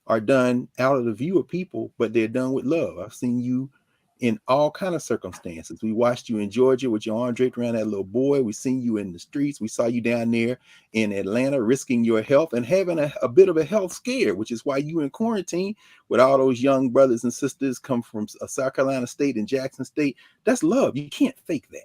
are done out of the view of people, but they're done with love. I've seen you in all kind of circumstances. We watched you in Georgia with your arm draped around that little boy. We seen you in the streets. We saw you down there in Atlanta risking your health and having a bit of a health scare, which is why you in quarantine with all those young brothers and sisters come from South Carolina State and Jackson State. That's love. You can't fake that.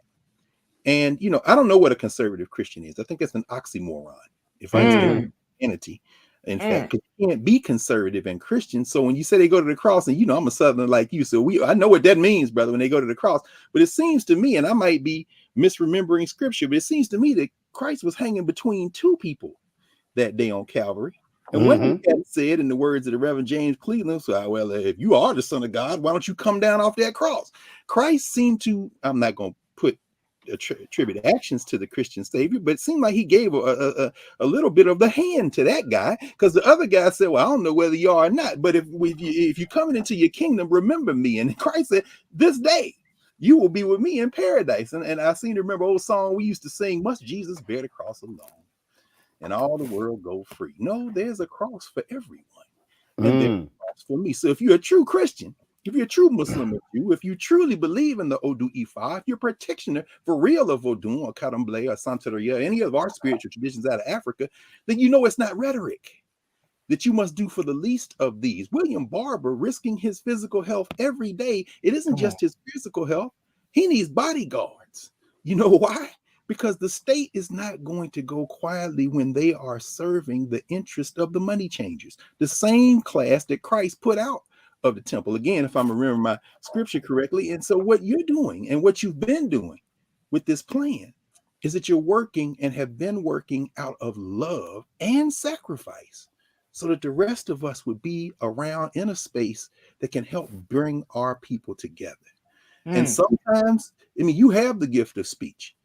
And, you know, I don't know what a conservative Christian is. I think it's an oxymoron. If I understand Christianity, in fact, you can't be conservative and Christian. So when you say they go to the cross, and you know, I'm a Southerner like you, so I know what that means, brother, when they go to the cross. But it seems to me, and I might be misremembering scripture, but it seems to me that Christ was hanging between two people that day on Calvary. And what he had said in the words of the Reverend James Cleveland, so, well, if you are the Son of God, why don't you come down off that cross? Christ seemed to, I'm not going to put attribute actions to the Christian Savior, but it seemed like he gave a little bit of the hand to that guy, because the other guy said, well, I don't know whether you are or not, but if you're coming into your kingdom, remember me. And Christ said, this day you will be with me in paradise. And I seem to remember an old song we used to sing, must Jesus bear the cross alone and all the world go free? No, there's a cross for everyone, and there's a cross for me. So if you're a true Christian, if you're a true Muslim, if you truly believe in the Odu Ifa, if you're a practitioner for real of Odun or Kadamble or Santeria, any of our spiritual traditions out of Africa, then you know it's not rhetoric that you must do for the least of these. William Barber risking his physical health every day. It isn't just his physical health. He needs bodyguards. You know why? Because the state is not going to go quietly when they are serving the interest of the money changers, the same class that Christ put out of the temple, again, if I'm remembering my scripture correctly. And so what you're doing and what you've been doing with this plan is that you're working and have been working out of love and sacrifice so that the rest of us would be around in a space that can help bring our people together. And sometimes, I mean, you have the gift of speech.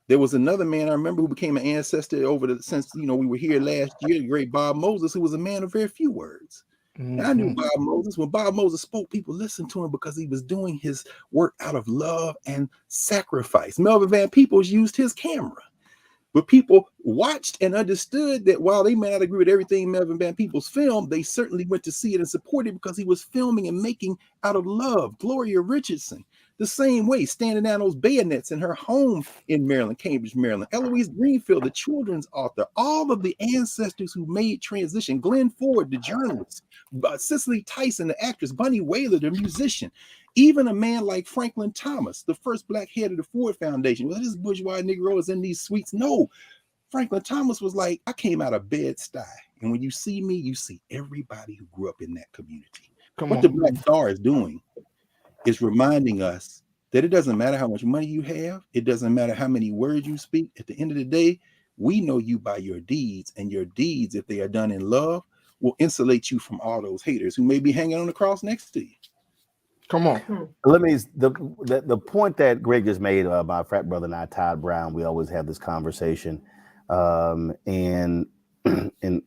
There was another man I remember who became an ancestor since, you know, we were here last year, the great Bob Moses, who was a man of very few words. And I knew Bob Moses. When Bob Moses spoke, people listened to him because he was doing his work out of love and sacrifice. Melvin Van Peebles used his camera, but people watched and understood that while they may not agree with everything Melvin Van Peebles filmed, they certainly went to see it and support it because he was filming and making out of love. Gloria Richardson, the same way, standing down those bayonets in her home in Maryland, Cambridge, Maryland. Eloise Greenfield, the children's author, all of the ancestors who made transition, Glenn Ford, the journalist, Cicely Tyson, the actress, Bunny Wailer, the musician, even a man like Franklin Thomas, the first black head of the Ford Foundation. Well, this bourgeois Negro is in these suites. No, Franklin Thomas was like, I came out of Bed-Stuy, and when you see me, you see everybody who grew up in that community. What the Black Star is doing is reminding us that it doesn't matter how much money you have. It doesn't matter how many words you speak. At the end of the day, we know you by your deeds, and your deeds, if they are done in love, will insulate you from all those haters who may be hanging on the cross next to you. Come on. Let me, the point that Greg just made, my frat brother and I, Todd Brown, we always have this conversation. And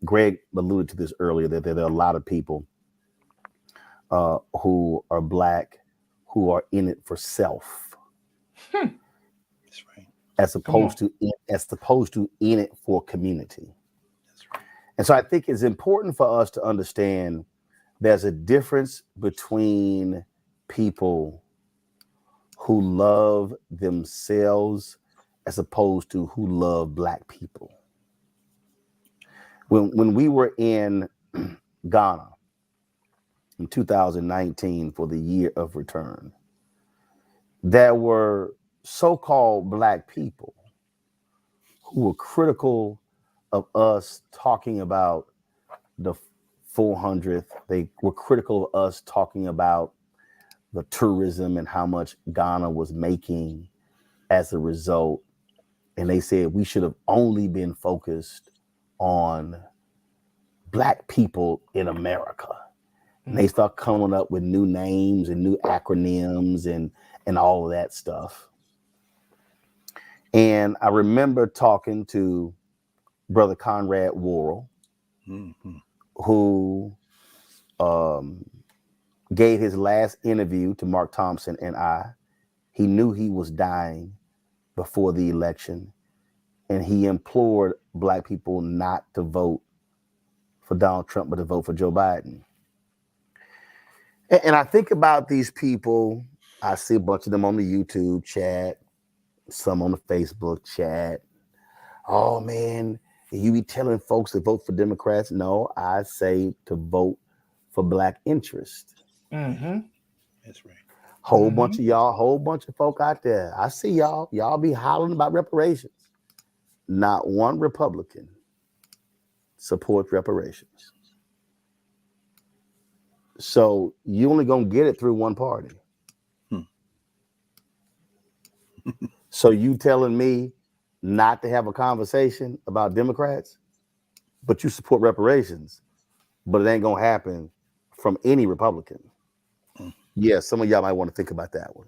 Greg alluded to this earlier, that there are a lot of people who are Black, who are in it for self. That's right. As opposed to in it for community. That's right. And so I think it's important for us to understand there's a difference between people who love themselves as opposed to who love Black people. When we were in Ghana in 2019 for the year of return, there were so-called Black people who were critical of us talking about the 400th. They were critical of us talking about the tourism and how much Ghana was making as a result. And they said we should have only been focused on Black people in America. And they start coming up with new names and new acronyms and all of that stuff. And I remember talking to Brother Conrad Worrell, who gave his last interview to Mark Thompson and I. He knew he was dying before the election. and he implored black people not to vote for Donald Trump, but to vote for Joe Biden. And I think about these people. I see a bunch of them on the YouTube chat, some on the Facebook chat. Oh man, you be telling folks to vote for Democrats? No, I say to vote for black interest. Mm-hmm. That's right. Whole bunch of y'all, whole bunch of folk out there. I see y'all. Y'all be hollering about reparations. Not one Republican supports reparations. So you only gonna get it through one party. So you telling me not to have a conversation about Democrats, but you support reparations, but it ain't gonna happen from any Republican. Yeah, some of y'all might want to think about that one.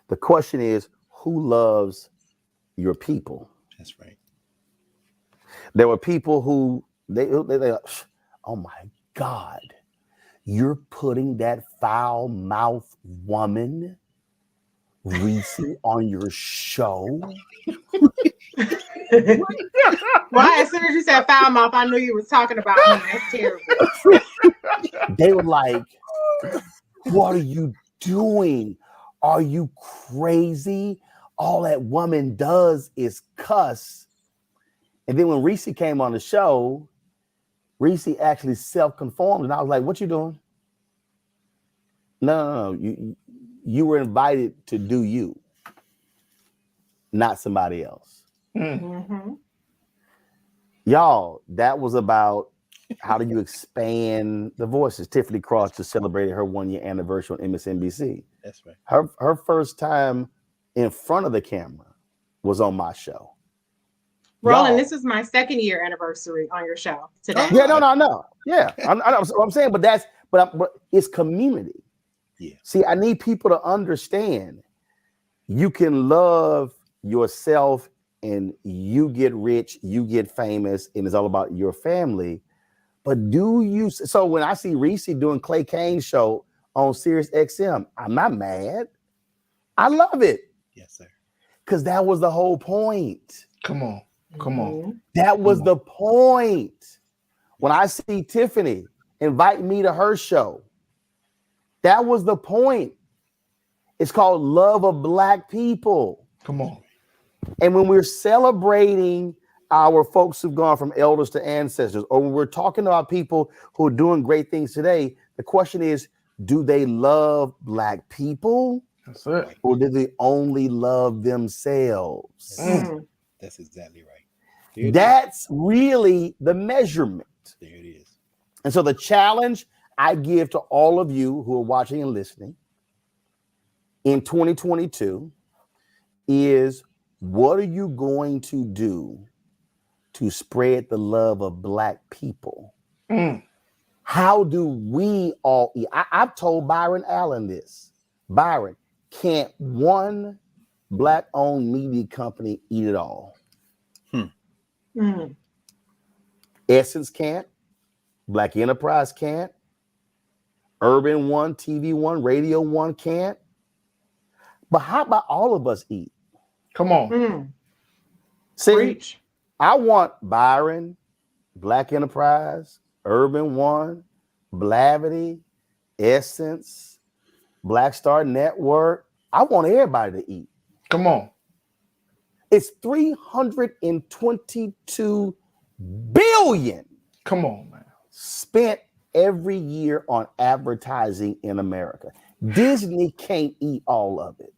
The question is, who loves your people? That's right. There were people who they oh my God, you're putting that foul-mouthed woman, Reese, on your show? Well, as soon as you said foul mouth, I knew you was talking about him. That's terrible. They were like, what are you doing? Are you crazy? All that woman does is cuss. And then when Reese came on the show, Reese actually self-conformed. And I was like, what you doing? No. You were invited to do you, not somebody else. Mm-hmm. Y'all, that was about how do you expand the voices. Tiffany Cross just celebrated her 1-year anniversary on MSNBC. That's right. Her first time in front of the camera was on my show. Roland, this is my 2nd year anniversary on your show today. Yeah, no. Yeah, I know what I'm saying, but it's community. Yeah. See, I need people to understand you can love yourself and you get rich, you get famous, and it's all about your family. But do you? So when I see Reese doing Clay Kane's show on Sirius XM, I'm not mad. I love it. Yes, sir. Because that was the whole point. Come on. That was the point. When I see Tiffany invite me to her show, that was the point. It's called Love of Black People. Come on. And when we're celebrating our folks who've gone from elders to ancestors, or when we're talking about people who are doing great things today, the question is, do they love Black people? That's it. Or do they only love themselves? That's exactly right. That's really the measurement. There it is. And so the challenge I give to all of you who are watching and listening in 2022 is, what are you going to do to spread the love of Black people? How do we all eat? I've told Byron Allen this. Byron, can't one Black-owned media company eat it all? Essence can't. Black Enterprise can't. Urban One, TV One, Radio One can't. But how about all of us eat? Come on. See, Preach. I want Byron, Black Enterprise, Urban One, Blavity, Essence, Black Star Network. I want everybody to eat. Come on. It's $322 billion. Come on, man. Spent every year on advertising in America. Disney can't eat all of it.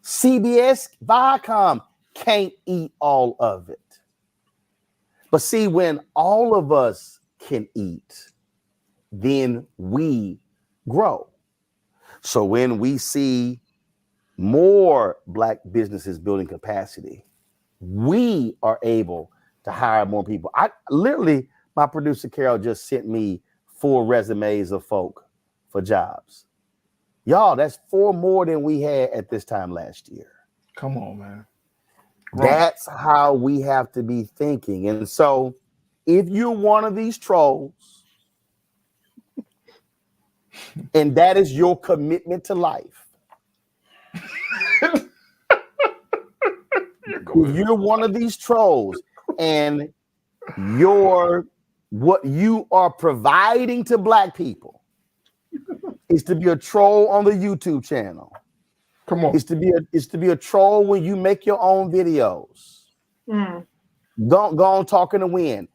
CBS, Viacom can't eat all of it. But see, when all of us can eat, then we grow. So when we see more Black businesses building capacity, we are able to hire more people. My producer Carol just sent me 4 resumes of folk for jobs. Y'all, that's 4 more than we had at this time last year. Come on, man. That's how we have to be thinking. And so if you're one of these trolls and that is your commitment to life, If you're one of these trolls and what you are providing to black people is to be a troll on the YouTube channel. Come on. It's to be a troll when you make your own videos. Go on talking to win.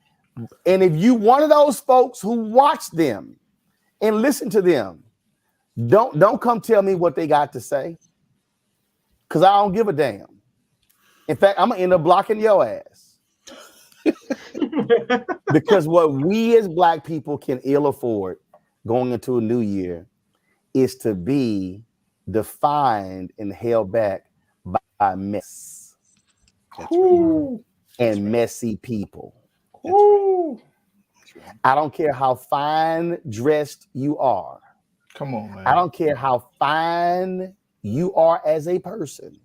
And if you one of those folks who watch them and listen to them, don't come tell me what they got to say. Because I don't give a damn. In fact, I'm gonna end up blocking your ass. Because what we as black people can ill afford going into a new year is to be defined and held back by mess. That's right. And messy people. That's right. I don't care how fine dressed you are. Come on, man. I don't care how fine you are as a person.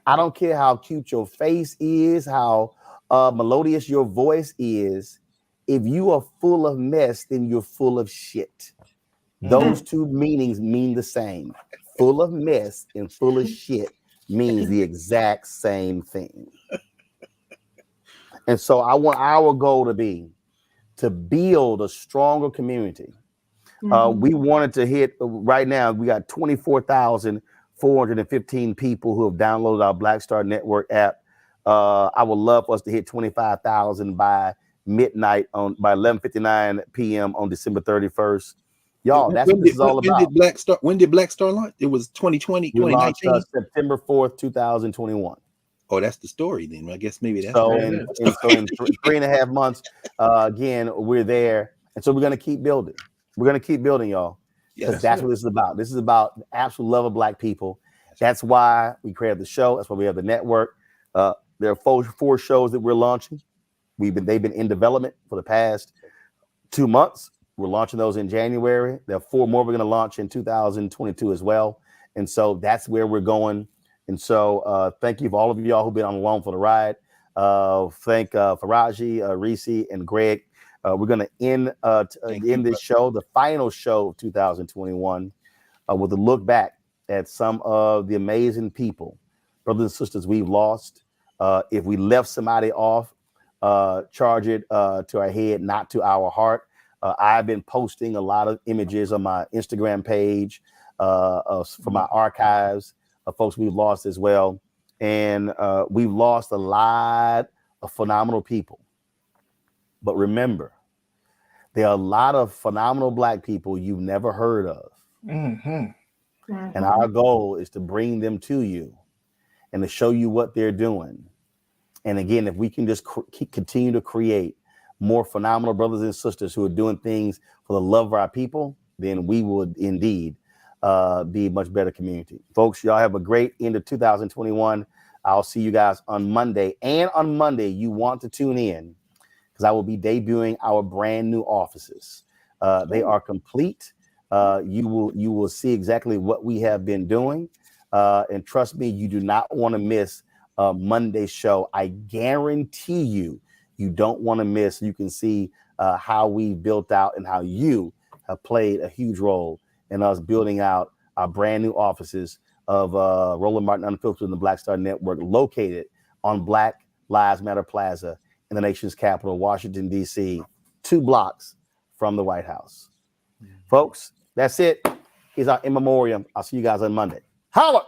I don't care how cute your face is, how melodious your voice is. If you are full of mess, then you're full of shit. Those two meanings mean the same. Full of mess and full of shit means the exact same thing. And so I want our goal to be to build a stronger community. We wanted to hit right now. We got 24,415 people who have downloaded our Black Star Network app. I would love for us to hit 25,000 by midnight by 11:59 p.m. on December 31st. Y'all, that's what this is all about. When did Black Star launch? It was 2020, We launched 2019. September 4th, 2021. Oh, that's the story then. I guess maybe that's So in 3.5 months, again, we're there. And so we're going to keep building. We're going to keep building, y'all. Because that's what this is about. This is about the absolute love of black people. That's why we created the show. That's why we have the network. There are four shows that we're launching. They've been in development for the past 2 months. We're launching those in January. There are 4 more we're going to launch in 2022 as well. And so that's where we're going. And so thank you for all of y'all who've been on along for the ride. Thank Faraji, Reese, and Greg. We're going to end this show, the final show of 2021, with a look back at some of the amazing people, brothers and sisters we've lost. If we left somebody off, charge it to our head, not to our heart. I've been posting a lot of images on my Instagram page from my archives of folks we've lost as well. And we've lost a lot of phenomenal people. But remember, there are a lot of phenomenal black people you've never heard of. And our goal is to bring them to you and to show you what they're doing. And again, if we can just continue to create more phenomenal brothers and sisters who are doing things for the love of our people, then we would indeed be a much better community. Folks, y'all have a great end of 2021. I'll see you guys on Monday. And on Monday, you want to tune in because I will be debuting our brand new offices. They are complete. You will see exactly what we have been doing. And trust me, you do not want to miss Monday's show. I guarantee you don't want to miss. You can see how we built out and how you have played a huge role in us building out our brand new offices of Roland Martin Unfiltered and the Black Star Network, located on Black Lives Matter Plaza in the nation's capital, Washington, D.C., 2 blocks from the White House. Folks, that's it. Here's our in memoriam. I'll see you guys on Monday. Holla!